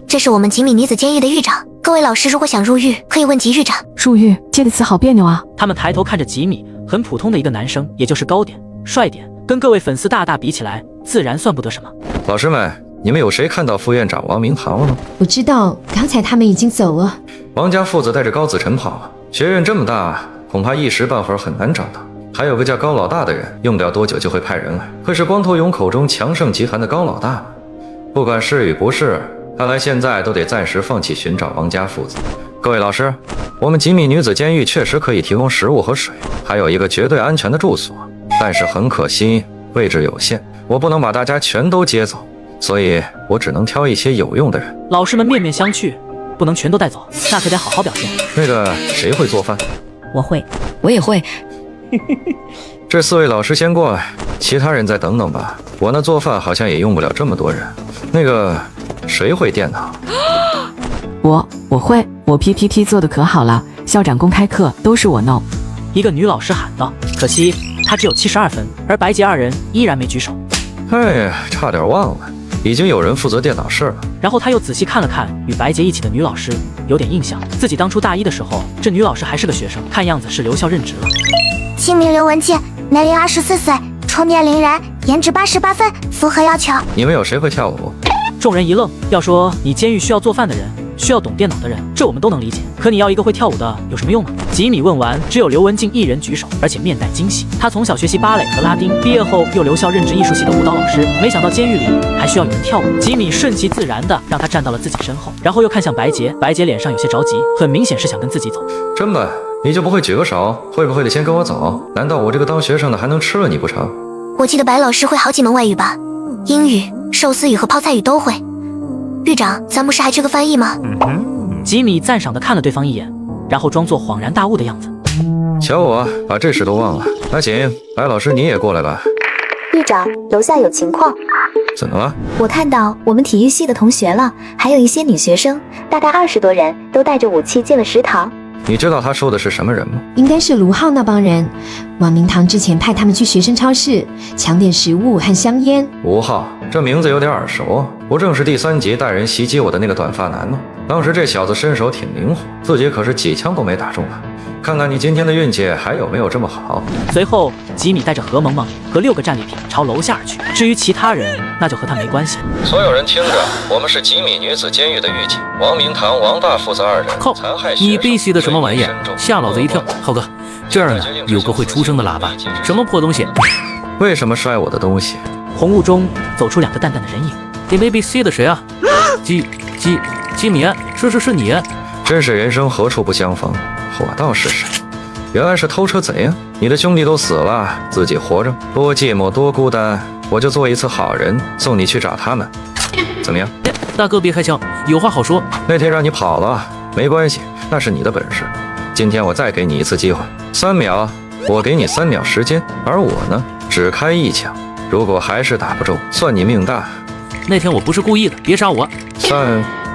这是我们吉米女子监狱的狱长，各位老师如果想入狱，可以问及狱长。入狱这个词好别扭啊。他们抬头看着吉米，很普通的一个男生，也就是高点、帅点，跟各位粉丝大大比起来，自然算不得什么。老师们，你们有谁看到副院长王明堂了吗？我知道，刚才他们已经走了。王家父子带着高子晨跑了，学院这么大，恐怕一时半会儿很难找到。还有个叫高老大的人，用不了多久就会派人来。会是光头勇口中强盛集团的高老大吗？不管是与不是，看来现在都得暂时放弃寻找王家父子。各位老师，我们吉米女子监狱确实可以提供食物和水，还有一个绝对安全的住所，但是很可惜位置有限，我不能把大家全都接走，所以我只能挑一些有用的人。老师们面面相觑，不能全都带走，那可得好好表现。那个谁会做饭？我会，我也会。这4位老师先过来，其他人再等等吧。我那做饭好像也用不了这么多人。那个谁会电脑？我会，我 PPT 做的可好了，校长公开课都是我弄。一个女老师喊道。可惜她只有72分，而白洁2人依然没举手。哎呀，差点忘了，已经有人负责电脑室了。然后他又仔细看了看与白洁一起的女老师，有点印象，自己当初大一的时候，这女老师还是个学生，看样子是留校任职了。姓名刘文静，年龄24岁，充电灵人，颜值88分，符合要求。你们有谁会跳舞？众人一愣，要说你监狱需要做饭的人，需要懂电脑的人，这我们都能理解。可你要一个会跳舞的有什么用呢？吉米问完，只有刘文静一人举手，而且面带惊喜。他从小学习芭蕾和拉丁，毕业后又留校任职艺术系的舞蹈老师，没想到监狱里还需要有人跳舞。吉米顺其自然的让他站到了自己身后，然后又看向白洁，白洁脸上有些着急，很明显是想跟自己走。真笨，你就不会举个手？会不会得先跟我走？难道我这个当学生的还能吃了你不成？我记得白老师会好几门外语吧，英语、寿司语和泡菜语都会。狱长，咱不是还缺个翻译吗？吉米赞赏地看了对方一眼，然后装作恍然大悟的样子。瞧我把这事都忘了。阿锦，白老师你也过来吧。狱长，楼下有情况。怎么了？我看到我们体育系的同学了，还有一些女学生，大概20多人，都带着武器进了食堂。你知道他说的是什么人吗？应该是卢浩那帮人。王明堂之前派他们去学生超市抢点食物和香烟。吴浩，这名字有点耳熟啊，不正是第3集带人袭击我的那个短发男吗？当时这小子身手挺灵活，自己可是几枪都没打中啊。看看你今天的运气还有没有这么好。随后吉米带着何萌萌和6个战利品朝楼下而去，至于其他人那就和他没关系。所有人听着，我们是吉米女子监狱的狱警，王明堂、王大父子2人残害学生。你背袭的什么玩意儿？吓老子一跳！浩哥，这儿呢有个会出声的喇叭，什么破东西？为什么摔我的东西？红雾中走出2个淡淡的人影。你没被吸的谁啊？吉米，是你。真是人生何处不相逢，我倒是谁？原来是偷车贼啊！你的兄弟都死了，自己活着，多寂寞多孤单。我就做一次好人，送你去找他们，怎么样？大哥别开枪，有话好说。那天让你跑了，没关系，那是你的本事。今天我再给你一次机会，3秒，我给你3秒时间，而我呢，只开1枪。如果还是打不中，算你命大。那天我不是故意的，别杀我。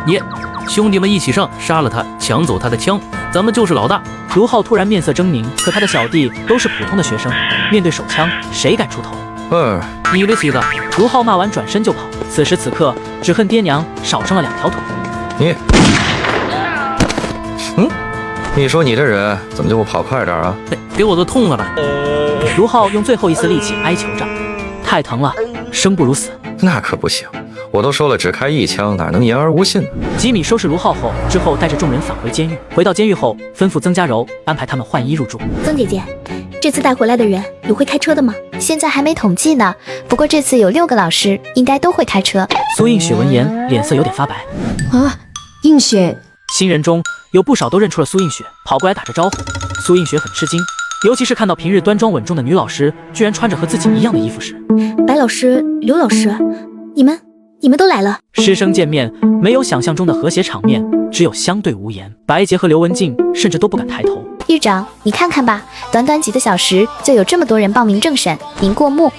你兄弟们一起上，杀了他，抢走他的枪，咱们就是老大。卢浩突然面色狰狞，可他的小弟都是普通的学生，面对手枪，谁敢出头？你以为谁的？卢浩骂完转身就跑。此时此刻，只恨爹娘少生了2条腿。你说你这人怎么就不跑快点啊？给我都痛了吧！卢浩用最后一丝力气哀求着，太疼了，生不如死。那可不行，我都说了只开1枪，哪能言而无信呢？吉米收拾卢浩后，之后带着众人返回监狱。回到监狱后，吩咐曾嘉柔安排他们换衣入住。曾姐姐，这次带回来的人有会开车的吗？现在还没统计呢，不过这次有6个老师，应该都会开车。苏映雪闻言，脸色有点发白。啊，映雪！新人中有不少都认出了苏映雪，跑过来打着招呼。苏映雪很吃惊，尤其是看到平日端庄稳重的女老师，居然穿着和自己一样的衣服时。白老师、刘老师，你们都来了。师生见面，没有想象中的和谐场面，只有相对无言。白洁和刘文静甚至都不敢抬头。狱长，你看看吧，短短几个小时就有这么多人报名政审，您过目。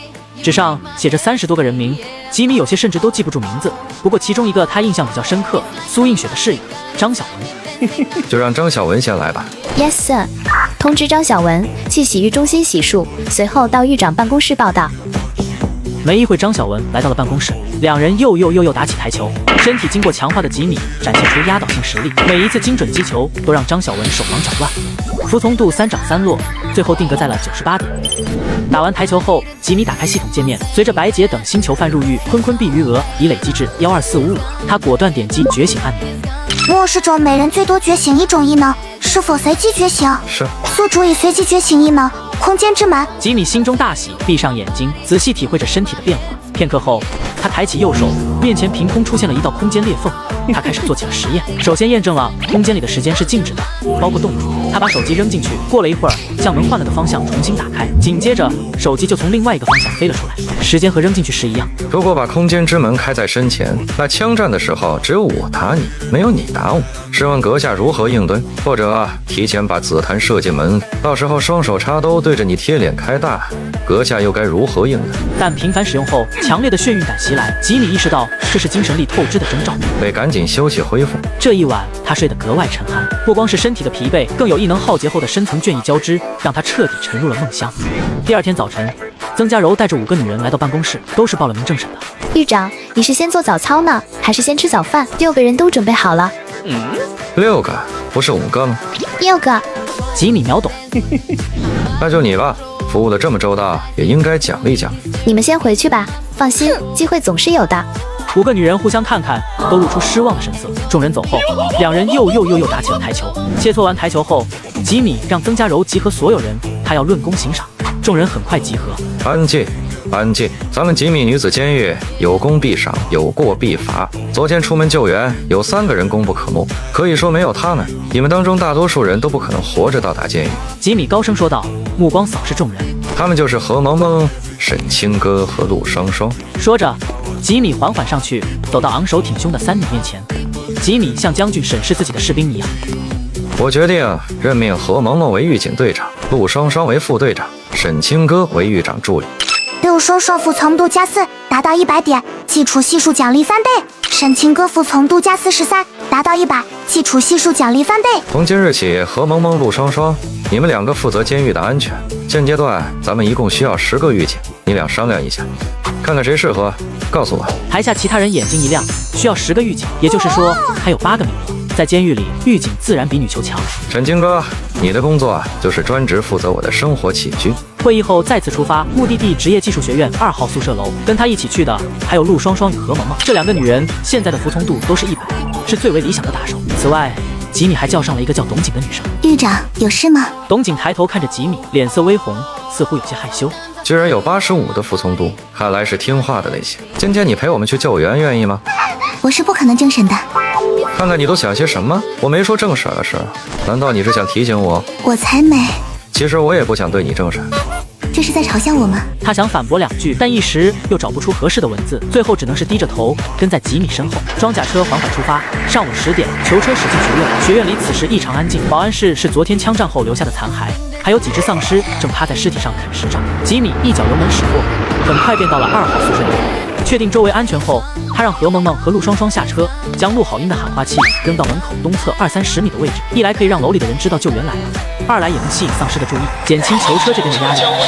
纸上写着30多个人名，吉米有些甚至都记不住名字。不过其中一个他印象比较深刻，苏映雪的室友张小文。就让张小文先来吧。 Yes sir， 通知张小文去洗浴中心洗漱，随后到狱长办公室报到。没一会，张小文来到了办公室，两人又打起台球。身体经过强化的吉米展现出压倒性实力，每一次精准击球都让张小文手忙脚乱。服从度3涨3落，最后定格在了98点。打完台球后，吉米打开系统界面，随着白洁等新囚犯入狱，坤币余额已累积至12455。他果断点击觉醒按钮。末世中每人最多觉醒1种异能，是否随机觉醒？是。宿主已随机觉醒异能，空间之门。吉米心中大喜，闭上眼睛，仔细体会着身体的变化。片刻后，他抬起右手，面前凭空出现了一道空间裂缝。他开始做起了实验，首先验证了空间里的时间是静止的，包括动作。他把手机扔进去，过了一会儿，将门换了个方向重新打开，紧接着手机就从另外一个方向飞了出来，时间和扔进去时一样。如果把空间之门开在身前，那枪战的时候只有我打你，没有你打我。试问阁下如何应对？或者提前把子弹射进门，到时候双手插兜对着你贴脸开大，阁下又该如何应对？但频繁使用后，强烈的眩晕感袭来，吉米意识到这是精神力透支的征兆，得赶紧休息恢复。这一晚他睡得格外沉酣，不光是身体的疲惫，更有异能耗竭后的深层倦意交织，让他彻底沉入了梦乡。第二天早晨，曾家柔带着5个女人来到办公室，都是报了名正审的。狱长，你是先做早操呢，还是先吃早饭？6个人都准备好了。6个，不是5个吗？6个。吉米秒懂。那就你吧，服务的这么周到，也应该奖励奖励。你们先回去吧，放心，机会总是有的。5个女人互相看看，都露出失望的神色。众人走后，两人又打起了台球。切磋完台球后，吉米让曾家柔集合所有人，他要论功行赏。众人很快集合。安静，安静！咱们吉米女子监狱有功必赏，有过必罚。昨天出门救援，有3个人功不可没，可以说没有他们，你们当中大多数人都不可能活着到达监狱。吉米高声说道，目光扫视众人。他们就是何萌萌、沈清歌和陆双双。说着，吉米缓缓上去，走到昂首挺胸的3女面前。吉米像将军审视自己的士兵一样。我决定任命何萌萌为狱警队长，陆双双为副队长，沈清歌为狱长助理。陆双双服从度+4，达到100点，基础系数奖励3倍。沈清歌服从度+43，达到100，基础系数奖励3倍。从今日起，何萌萌、陆双双，你们2个负责监狱的安全。现阶段咱们一共需要10个狱警，你俩商量一下，看看谁适合，告诉我。台下其他人眼睛一亮，需要10个狱警，也就是说还有8个名额。在监狱里，狱警自然比女囚强。沈清歌，你的工作就是专职负责我的生活起居。会议后再次出发，目的地职业技术学院2号宿舍楼。跟他一起去的还有陆双双与何萌萌。这2个女人现在的服从度都是100，是最为理想的打手。此外，吉米还叫上了一个叫董景的女生。狱长，有事吗？董景抬头看着吉米，脸色微红，似乎有些害羞。居然有85的服从度，看来是听话的类型。今天你陪我们去救援，愿意吗？我是不可能正审的。看看你都想些什么？我没说正审的事，难道你是想提醒我？我才没。其实我也不想对你正审。这是在嘲笑我吗？他想反驳2句，但一时又找不出合适的文字，最后只能是低着头跟在吉米身后。装甲车缓缓出发。上午10点，囚车驶进学院。学院里此时异常安静，保安室是昨天枪战后留下的残骸，还有几只丧尸正趴在尸体上啃食着。吉米一脚油门驶过，很快便到了2号宿舍里。确定周围安全后，他让何萌萌和陆双双下车，将录好音的喊话器扔到门口东侧20-30米的位置。一来可以让楼里的人知道救援来了，二来也能吸引丧尸的注意，减轻囚车这边的压力。江南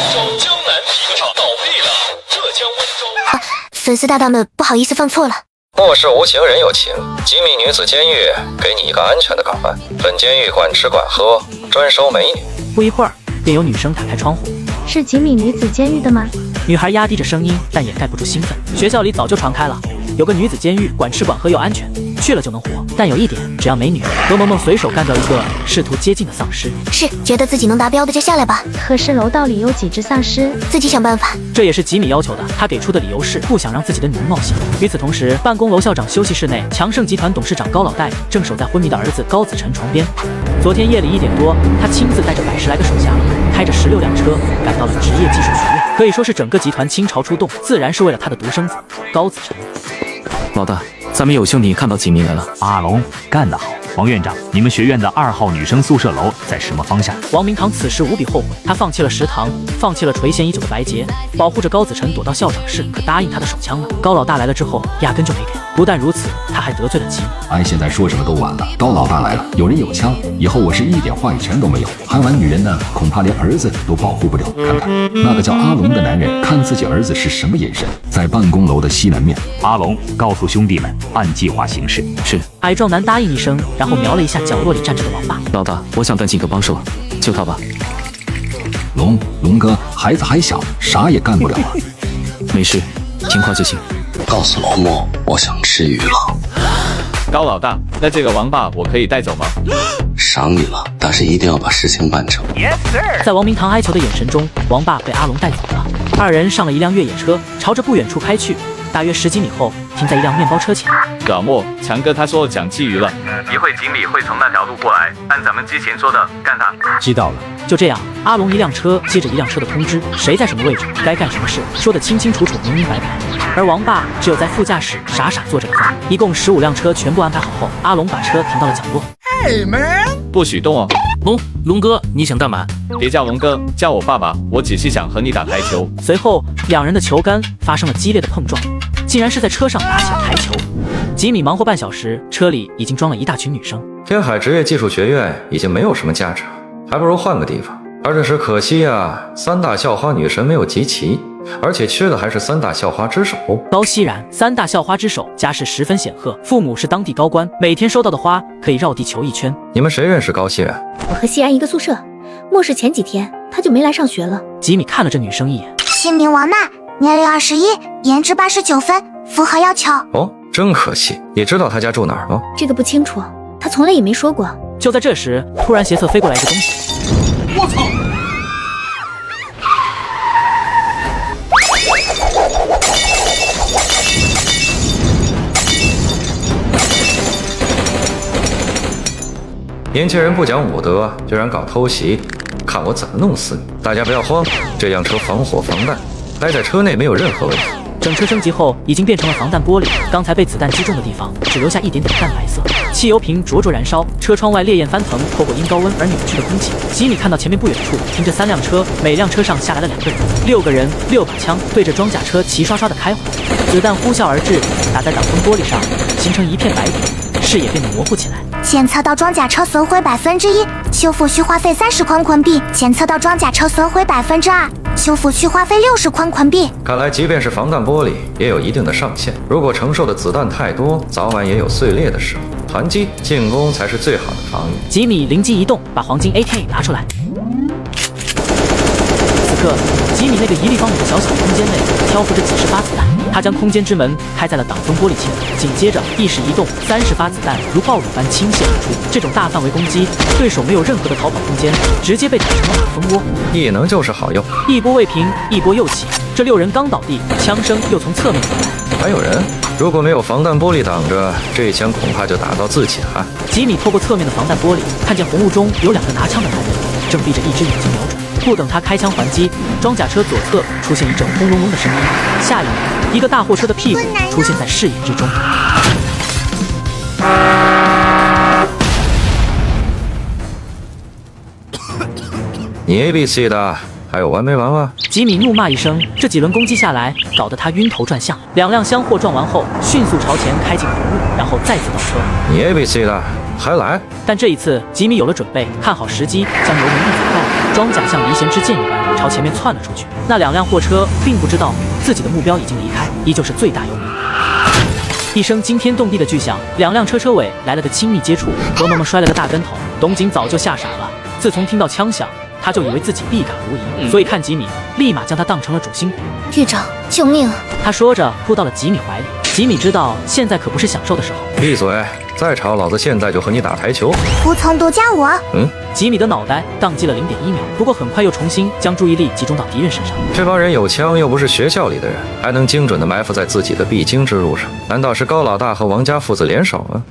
皮革厂倒闭了，浙江温州。粉丝大大们，不好意思放错了。末世无情人有情，吉米女子监狱给你一个安全的港湾。本监狱管吃管喝，专收美女。不一会儿，便有女生打开窗户。是吉米女子监狱的吗？女孩压低着声音，但掩盖不住兴奋。学校里早就传开了，有个女子监狱，管吃管喝又安全，去了就能活。但有一点，只要美女。何萌萌随手干掉一个试图接近的丧尸。是，觉得自己能达标的就下来吧。可是楼道里有几只丧尸，自己想办法。这也是吉米要求的，他给出的理由是不想让自己的女儿冒险。与此同时，办公楼校长休息室内，强盛集团董事长高老戴正守在昏迷的儿子高子晨床边。昨天夜里1点多，他亲自带着110来个手下，开着16辆车赶到了职业技术学院，可以说是整个集团倾巢出动，自然是为了他的独生子高子晨。老大，咱们有幸你看到吉米来了。阿龙干得好，王院长，你们学院的2号女生宿舍楼在什么方向？王明堂此时无比后悔，他放弃了食堂，放弃了垂涎已久的白洁，保护着高子晨躲到校长室，可答应他的手枪呢？高老大来了之后，压根就没给。不但如此，他还得罪了吉米。哎，现在说什么都晚了。高老大来了，有人有枪，以后我是一点话语权都没有。还玩女人呢，恐怕连儿子都保护不了。看看那个叫阿龙的男人，看自己儿子是什么眼神？在办公楼的西南面。阿龙，告诉兄弟们，按计划行事。是。矮壮男答应一声，然后瞄了一下角落里站着的王爸。老大，我想当几个帮手，救他吧。龙哥，孩子还小，啥也干不了啊。没事，听话就行。告诉老莫，我想吃鱼了。高老大，那这个王爸我可以带走吗？赏你了，但是一定要把事情办成。在王明堂哀求的眼神中，王爸被阿龙带走了。二人上了一辆越野车，朝着不远处开去。大约10几米后，停在一辆面包车前。老莫，强哥他说讲鲫鱼了，一会吉米会从那条路过来，按咱们之前说的干他。知道了。就这样，阿龙一辆车接着一辆车的通知，谁在什么位置，该干什么事，说得清清楚楚、明明白白。而王爸只有在副驾驶傻傻坐着的份。一共15辆车全部安排好后，阿龙把车停到了角落。Hey man， 不许动哦。龙哥，你想干嘛？别叫龙哥，叫我爸爸。我只是想和你打台球。随后，两人的球杆发生了激烈的碰撞，竟然是在车上打起了台球。吉米忙活半小时，车里已经装了一大群女生。天海职业技术学院已经没有什么价值了，还不如换个地方。而这时可惜啊，3大校花女神没有集齐，而且缺的还是3大校花之首。高熙然，3大校花之首，家世十分显赫，父母是当地高官，每天收到的花可以绕地球1圈。你们谁认识高熙然？我和熙然一个宿舍，末世前几天他就没来上学了。吉米看了这女生一眼，姓名王娜，年龄21，颜值89分，符合要求。哦，真可惜。你知道他家住哪儿吗？这个不清楚，他从来也没说过。就在这时，突然斜侧飞过来一个东西。我操！年轻人不讲武德，居然搞偷袭，看我怎么弄死你！大家不要慌，这辆车防火防弹，待在车内没有任何问题。整车升级后，已经变成了防弹玻璃，刚才被子弹击中的地方只留下一点点淡白色。汽油瓶灼灼燃烧，车窗外烈焰翻腾，透过因高温而扭曲的空气。吉米看到前面不远处停着3辆车，每辆车上下来了2个人，6个人，6把枪对着装甲车齐刷刷的开火，子弹呼啸而至，打在挡风玻璃上，形成一片白点，视野变得模糊起来。检测到装甲车损毁1%，修复需花费30宽捆币。检测到装甲车损毁2%，修复需花费60宽捆币。看来，即便是防弹玻璃，也有一定的上限。如果承受的子弹太多，早晚也有碎裂的时候。还击，进攻才是最好的防御。吉米灵机一动，把黄金 AK 拿出来。此刻，吉米那个1立方米的小空间内漂浮着几十发子弹，他将空间之门开在了挡风玻璃前，紧接着意识移动，30发子弹如暴雨般倾泻而出。这种大范围攻击，对手没有任何的逃跑空间，直接被打成了马蜂窝。异能就是好用。一波未平，一波又起。这6人刚倒地，枪声又从侧面传来。还有人？如果没有防弹玻璃挡着，这一枪恐怕就打到自己了。吉米透过侧面的防弹玻璃，看见红雾中有2个拿枪的男人，正闭着一只眼睛瞄准。不等他开枪还击，装甲车左侧出现一阵轰隆隆的声音，下一秒，一个大货车的屁股出现在视野之中。你 ABC 的，还有完没完啊？吉米怒骂一声，这几轮攻击下来，搞得他晕头转向。2辆厢货撞完后，迅速朝前开进红路，然后再次倒车。你 ABC 的，还来？但这一次，吉米有了准备，看好时机，将油门一踩到，装甲像离弦之箭一般朝前面窜了出去。那2辆货车并不知道自己的目标已经离开，依旧是最大油门。一声惊天动地的巨响，2辆车尾来了个亲密接触，哥们们摔了个大跟头。董景早就吓傻了，自从听到枪响，他就以为自己必杆无疑，所以看吉米，立马将他当成了主心骨。队长，救命！他说着扑到了吉米怀里。吉米知道现在可不是享受的时候。闭嘴！再吵，老子现在就和你打台球。服从度加我。吉米的脑袋宕机了0.1秒，不过很快又重新将注意力集中到敌人身上。这帮人有枪，又不是学校里的人，还能精准地埋伏在自己的必经之路上。难道是高老大和王家父子联手吗？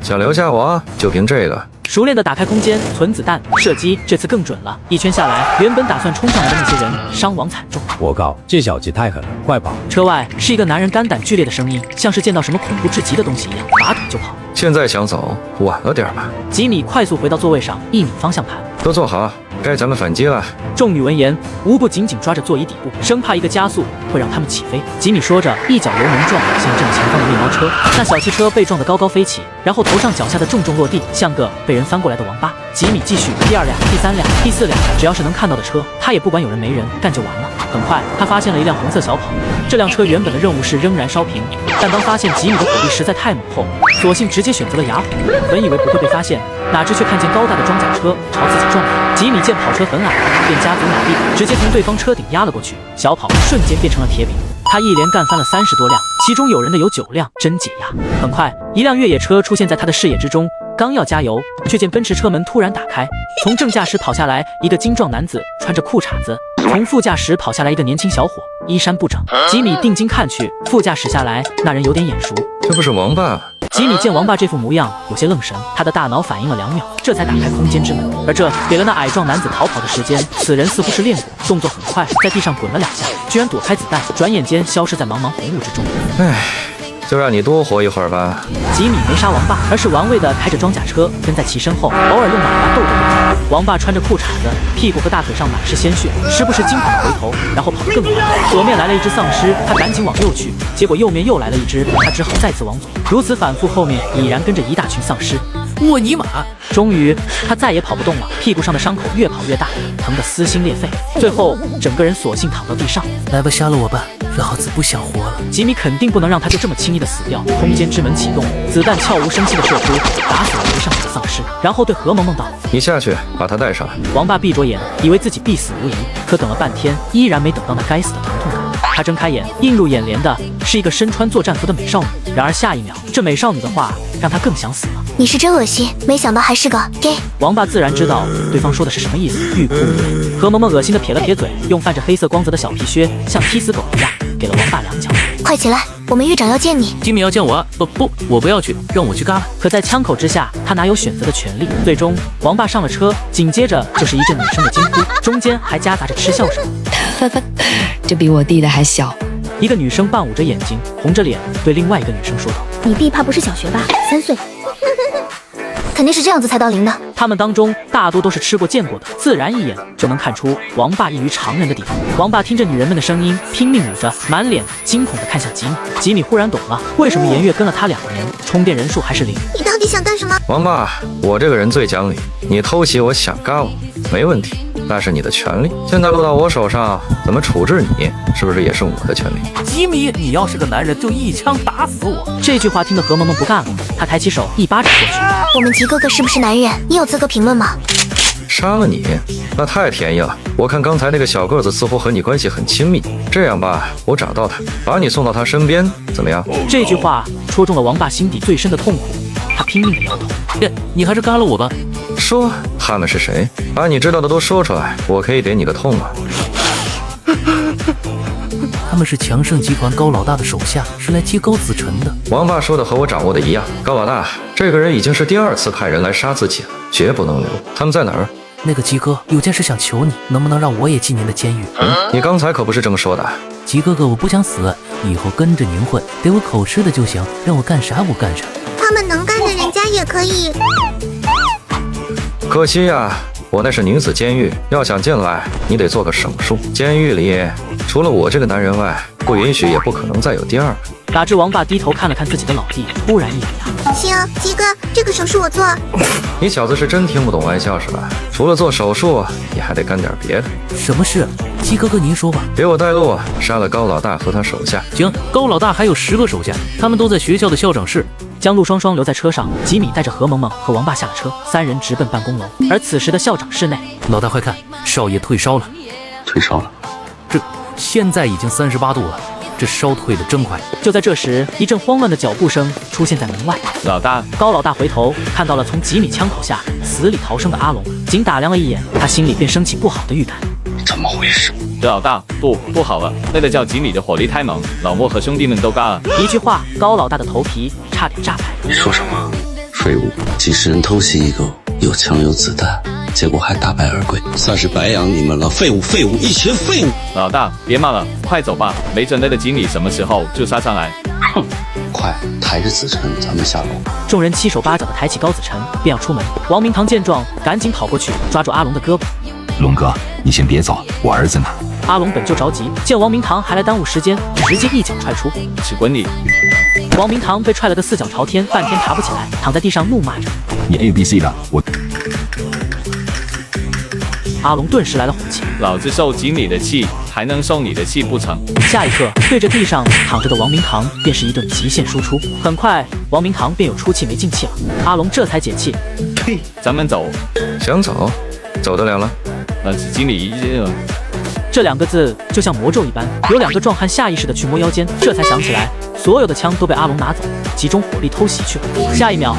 想留下我，就凭这个，熟练的打开空间存子弹，射击这次更准了，一圈下来，原本打算冲上来的那些人伤亡惨重。我靠，这小子太狠了，快跑！车外是一个男人肝胆俱裂的声音，像是见到什么恐怖至极的东西一样，拔腿就跑。现在想走，晚了点吧。吉米快速回到座位上，一拧方向盘，都坐好，该咱们反击了。众女闻言，无不紧紧抓着座椅底部，生怕一个加速会让他们起飞。吉米说着，一脚油门撞向正前方的面包车，那小汽车被撞得高高飞起，然后头上脚下的重重落地，像个被人翻过来的王八。吉米继续第二辆、第三辆、第四辆，只要是能看到的车，他也不管有人没人，干就完了。很快，他发现了一辆红色小跑，这辆车原本的任务是扔燃烧瓶，但当发现吉米的火力实在太猛后，索性直接选择了哑火。本以为不会被发现，哪知却看见高大的装甲车朝自己撞来。吉米见跑车很矮，便加足马力，直接从对方车顶压了过去，小跑瞬间变成了铁饼。他一连干翻了30多辆，其中有人的有9辆，真解压。很快，一辆越野车出现在他的视野之中，刚要加油，却见奔驰车门突然打开，从正驾驶跑下来一个精壮男子，穿着裤衩子；从副驾驶跑下来一个年轻小伙，衣衫不整。吉米定睛看去，副驾驶下来那人有点眼熟，这不是王八？吉米见王八这副模样，有些愣神，他的大脑反应了2秒，这才打开空间之门，而这给了那矮壮男子逃跑的时间。此人似乎是练过，动作很快，在地上滚了2下，居然躲开子弹，转眼间消失在茫茫红雾之中。唉，就让你多活一会儿吧。吉米没杀王八，而是玩味的开着装甲车跟在其身后，偶尔用马达逗逗对方。王八穿着裤衩子，屁股和大腿上满是鲜血，时不时惊恐地回头，然后跑得更快。左面来了一只丧尸，他赶紧往右去，结果右面又来了一只，他只好再次往左。如此反复，后面已然跟着一大群丧尸。我尼玛！终于，他再也跑不动了，屁股上的伤口越跑越大，疼得撕心裂肺。最后，整个人索性躺到地上。来吧，杀了我吧，老子不想活了。吉米肯定不能让他就这么轻易的死掉。空间之门启动，子弹悄无声息的射出，打死了围上去的丧尸，然后对何萌萌道：“你下去把他带上来。”王八闭着眼，以为自己必死无疑，可等了半天，依然没等到那该死的疼痛感。他睁开眼，映入眼帘的是一个身穿作战服的美少女。然而下一秒，这美少女的话让他更想死了。你是真恶心，没想到还是个 gay。王八自然知道对方说的是什么意思，欲哭无泪。何萌萌恶心的撇了撇嘴，用泛着黑色光泽的小皮靴像踢死狗一样给了王八2脚。快起来，我们狱长要见你。吉米要见我啊？不，我不要去，让我去嘎了。可在枪口之下，他哪有选择的权利？最终，王八上了车，紧接着就是一阵女生的惊呼，中间还夹杂着嗤笑声。这比我弟的还小。一个女生半捂着眼睛，红着脸对另外一个女生说道：“你弟怕不是小学吧？3岁。”肯定是这样子才到0的。他们当中大多都是吃过见过的，自然一眼就能看出王霸异于常人的地方。王霸听着女人们的声音，拼命捂着，满脸惊恐地看向吉米。吉米忽然懂了，为什么颜月跟了他2年，充电人数还是0。你到底想干什么？王霸，我这个人最讲理，你偷袭我想嘎我，没问题。那是你的权利，现在落到我手上，怎么处置你，是不是也是我的权利？吉米，你要是个男人，就一枪打死我！这句话听得何萌萌不干了，她抬起手一巴掌过去。我们吉哥哥是不是男人？你有资格评论吗？杀了你，那太便宜了。我看刚才那个小个子似乎和你关系很亲密，这样吧，我找到他，把你送到他身边，怎么样？这句话戳中了王霸心底最深的痛苦，他拼命地摇头。你还是干了我吧。说他们是谁？把你知道的都说出来，我可以点你个痛啊。他们是强盛集团高老大的手下，是来接高子晨的。王爸说的和我掌握的一样，高老大，这个人已经是第2次派人来杀自己了，绝不能留。他们在哪儿？那个吉哥有件事想求你，能不能让我也进您的监狱？你刚才可不是这么说的。吉哥哥，我不想死，以后跟着您混，给我口吃的就行，让我干啥我干啥。他们能干的人家也可以。可惜呀，我那是女子监狱，要想进来，你得做个手术。监狱里除了我这个男人外，不允许也不可能再有第2个。打至王爸低头看了看自己的老弟，突然一咬牙：“行，吉哥，这个手术我做。”你小子是真听不懂玩笑是吧？除了做手术，你还得干点别的。什么事？吉哥哥您说吧。给我带路，杀了高老大和他手下。行，高老大还有10个手下，他们都在学校的校长室。将陆双双留在车上，吉米带着何萌萌和王爸下了车，3人直奔办公楼。而此时的校长室内，老大快看，少爷退烧了。退烧了？这现在已经38度了，这烧退得真快。就在这时，一阵慌乱的脚步声出现在门外。老大，高老大回头看到了从吉米枪口下死里逃生的阿龙，仅打量了一眼，他心里便升起不好的预感。怎么回事？老大，不好了，那个叫吉米的火力太猛，老莫和兄弟们都嘎了。一句话，高老大的头皮差点炸开。你说什么？废物！几10人偷袭一个，有枪有子弹，结果还大败而归，算是白养你们了，废物，废物，一群废物！老大，别骂了，快走吧，没准备的经理什么时候就杀上来。哼，快抬着子晨，咱们下楼。众人七手八脚的抬起高子晨，便要出门。王明堂见状，赶紧跑过去抓住阿龙的胳膊。龙哥，你先别走，我儿子呢？阿龙本就着急，见王明堂还来耽误时间，直接一脚踹出。去滚你！王明堂被踹了个四脚朝天，半天爬不起来，躺在地上怒骂着。你 ABC 的，我。阿龙顿时来了火气，老子受经理的气，还能受你的气不成？下一刻，对着地上躺着的王明堂便是一顿极限输出。很快，王明堂便有出气没进气了。阿龙这才解气。呸！咱们走。想走，走得了了。经理这两个字就像魔咒一般，有两个壮汉下意识的去摸腰间，这才想起来，所有的枪都被阿龙拿走，集中火力偷袭去了。下一秒，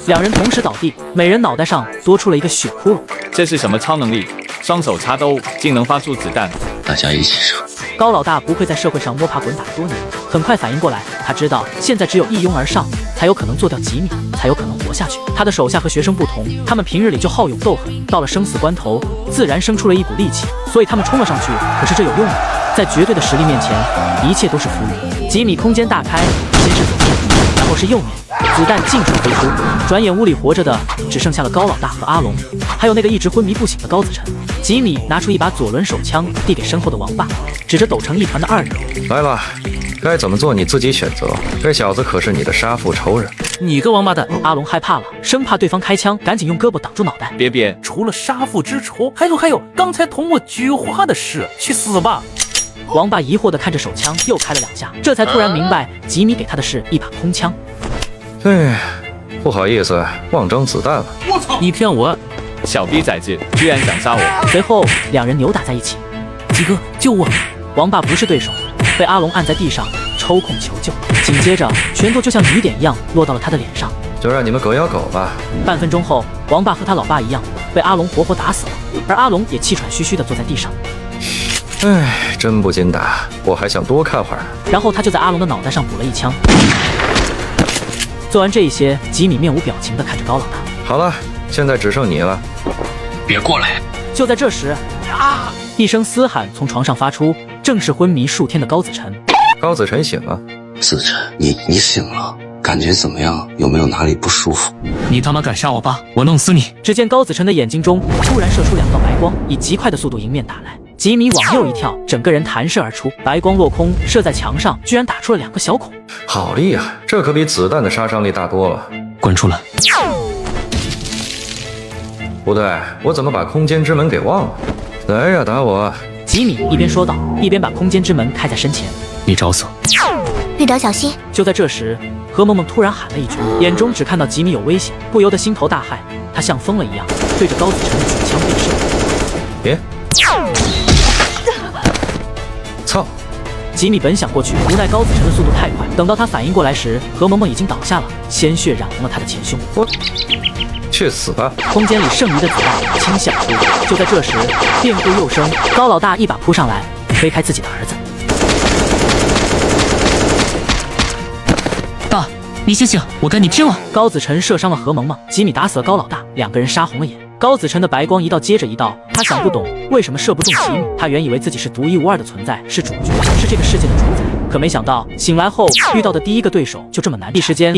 两人同时倒地，每人脑袋上多出了一个血窟窿。这是什么超能力？双手插兜竟能发出子弹？大家一起射！高老大不愧在社会上摸爬滚打多年，很快反应过来，他知道现在只有一拥而上，才有可能做掉吉米，才有可能活下去。他的手下和学生不同，他们平日里就好勇斗狠，到了生死关头，自然生出了一股戾气，所以他们冲了上去。可是这有用吗？在绝对的实力面前，一切都是浮云。吉米空间大开，先是左面，然后是右面，子弹尽数飞出。转眼屋里活着的只剩下了高老大和阿龙，还有那个一直昏迷不醒的高子晨。吉米拿出一把左轮手枪，递给身后的王霸，指着抖成一团的二人：“来了，该怎么做你自己选择。这小子可是你的杀父仇人。”你个王八蛋！阿龙害怕了，生怕对方开枪，赶紧用胳膊挡住脑袋。别！除了杀父之仇，还有，刚才同我菊花的事，去死吧！王霸疑惑地看着手枪，又开了2下，这才突然明白吉米给他的是一把空枪。哎，不好意思，忘装子弹了。我操！你骗我！小逼崽子，居然想杀我！随后两人扭打在一起。鸡哥，救我！王霸不是对手，被阿龙按在地上抽空求救，紧接着拳头就像雨点一样落到了他的脸上。就让你们狗咬狗吧。半分钟后，王霸和他老爸一样被阿龙活活打死了，而阿龙也气喘吁吁地坐在地上。哎，真不禁打，我还想多看会儿。然后他就在阿龙的脑袋上补了一枪。做完这一些，吉米面无表情地看着高老大。好了，现在只剩你了。别过来！就在这时，一声嘶喊从床上发出，正是昏迷数天的高子晨。高子晨醒了。子晨，你醒了，感觉怎么样？有没有哪里不舒服？你他妈敢杀我爸，我弄死你！只见高子晨的眼睛中突然射出2道白光，以极快的速度迎面打来。吉米往右一跳，整个人弹射而出，白光落空，射在墙上，居然打出了2个小孔。好厉害，这可比子弹的杀伤力大多了。滚出来！不对，我怎么把空间之门给忘了？来呀，打我！吉米一边说道，一边把空间之门开在身前。你找死！绿德小心！就在这时，何萌萌突然喊了一句，眼中只看到吉米有危险，不由得心头大骇。他像疯了一样对着高子晨的举枪便射。别！操！吉米本想过去，无奈高子晨的速度太快，等到他反应过来时，何萌萌已经倒下了，鲜血染红了他的前胸。我去死吧！空间里剩余的子弹倾泻而出。就在这时，变故又生，高老大一把扑上来，推开自己的儿子。爸，你醒醒，我跟你拼了！高子晨射伤了何萌萌，吉米打死了高老大，两个人杀红了眼。高子晨的白光一道接着一道，他想不懂为什么射不中吉米。他原以为自己是独一无二的存在，是主角，是这个世界的主宰。可没想到醒来后遇到的第一个对手就这么难。一时间，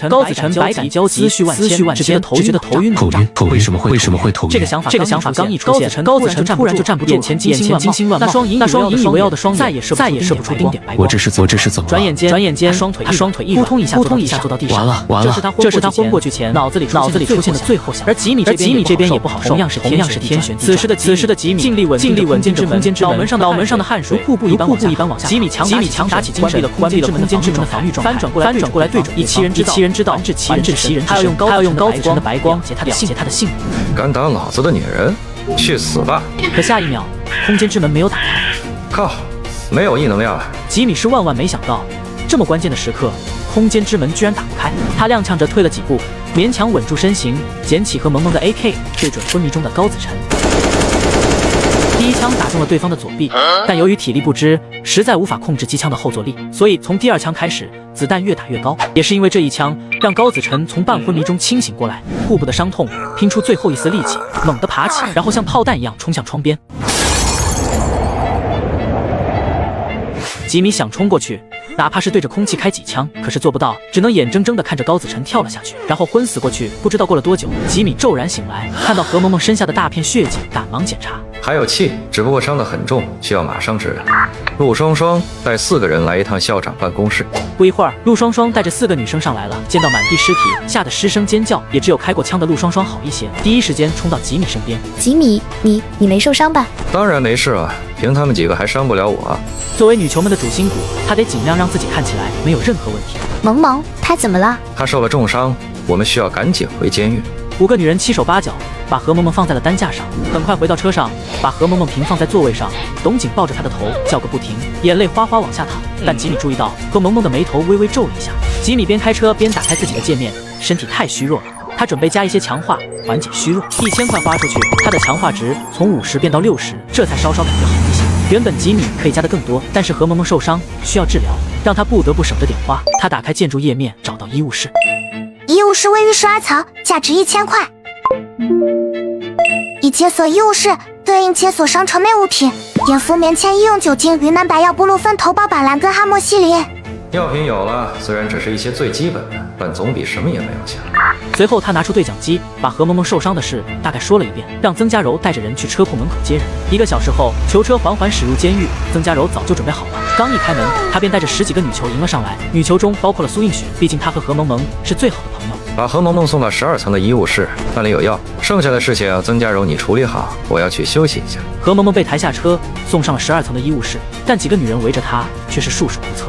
高子晨百感交集，思绪万千，只觉得头晕脑胀。为什么会头晕？这个想法刚一出现，高子晨突然就站不住，眼前金星乱冒，那双引以为傲的双眼再也射不出丁点白光。我这是怎么了？转眼间，双腿一扑通一下坐到地上。完了！这是他昏过去前脑子里出现的最后想法。而吉米这边也不好受，同样是天旋地转。此时的吉米尽力稳进之门，脑门上的汗水如瀑布一般往下。吉米强打起精神，关闭了空间之门的防御状态，翻转过来对准，以其人之道安治其人，他要用高子晨的白光解他的性命。敢挡老子的女人，去死吧！可下一秒，空间之门没有打开。靠，没有异能量了。吉米是万没想到，这么关键的时刻，空间之门居然打不开。他踉跄着退了几步，勉强稳住身形，捡起和萌萌的 AK， 对准昏迷中的高子晨。第第一枪打中了对方的左臂，但由于体力不支，实在无法控制机枪的后坐力，所以从第二枪开始，子弹越打越高。也是因为这一枪，让高子晨从半昏迷中清醒过来，腹部的伤痛拼出最后一丝力气，猛地爬起，然后像炮弹一样冲向窗边。吉米想冲过去，哪怕是对着空气开几枪，可是做不到，只能眼睁睁地看着高子晨跳了下去，然后昏死过去。不知道过了多久，吉米骤然醒来，看到何萌萌身下的大片血迹，赶忙检查，还有气，只不过伤得很重，需要马上治疗。陆双双带4个人来一趟校长办公室。不一会儿，陆双双带着4个女生上来了，见到满地尸体，吓得失声尖叫。也只有开过枪的陆双双好一些，第一时间冲到吉米身边。吉米，你没受伤吧？当然没事啊，凭他们几个还伤不了我啊。作为女球们的主心骨，她得尽量让自己看起来没有任何问题。萌萌，她怎么了？她受了重伤，我们需要赶紧回监狱。5个女人7手8脚把何萌萌放在了担架上，很快回到车上，把何萌萌平放在座位上。董景抱着她的头叫个不停，眼泪哗哗往下淌。但吉米注意到何萌萌的眉头微微皱了一下。吉米边开车边打开自己的界面，身体太虚弱了，他准备加一些强化缓解虚弱。1000块花出去，他的强化值从50变到60，这才稍稍感觉好一些。原本吉米可以加的更多，但是何萌萌受伤需要治疗，让他不得不省着点花。他打开建筑页面，找到医务室。医务室位于12层，价值1000块。已解锁医务室，对应解锁商城内物品：碘伏棉签、医用酒精、云南白药、布鲁芬头孢、板蓝根、哈莫西林。药品有了，虽然只是一些最基本的，但总比什么也没有强。随后他拿出对讲机，把何萌萌受伤的事大概说了一遍，让曾家柔带着人去车库门口接人。1个小时后，囚车缓缓驶入监狱，曾家柔早就准备好了。刚一开门，他便带着10几个女囚迎了上来，女囚中包括了苏映雪，毕竟他和何萌萌是最好的朋友。把何萌萌送到12层的医务室，那里有药，剩下的事情曾家柔你处理好，我要去休息一下。何萌萌被抬下车，送上了12层的医务室，但几个女人围着她却是束手无策。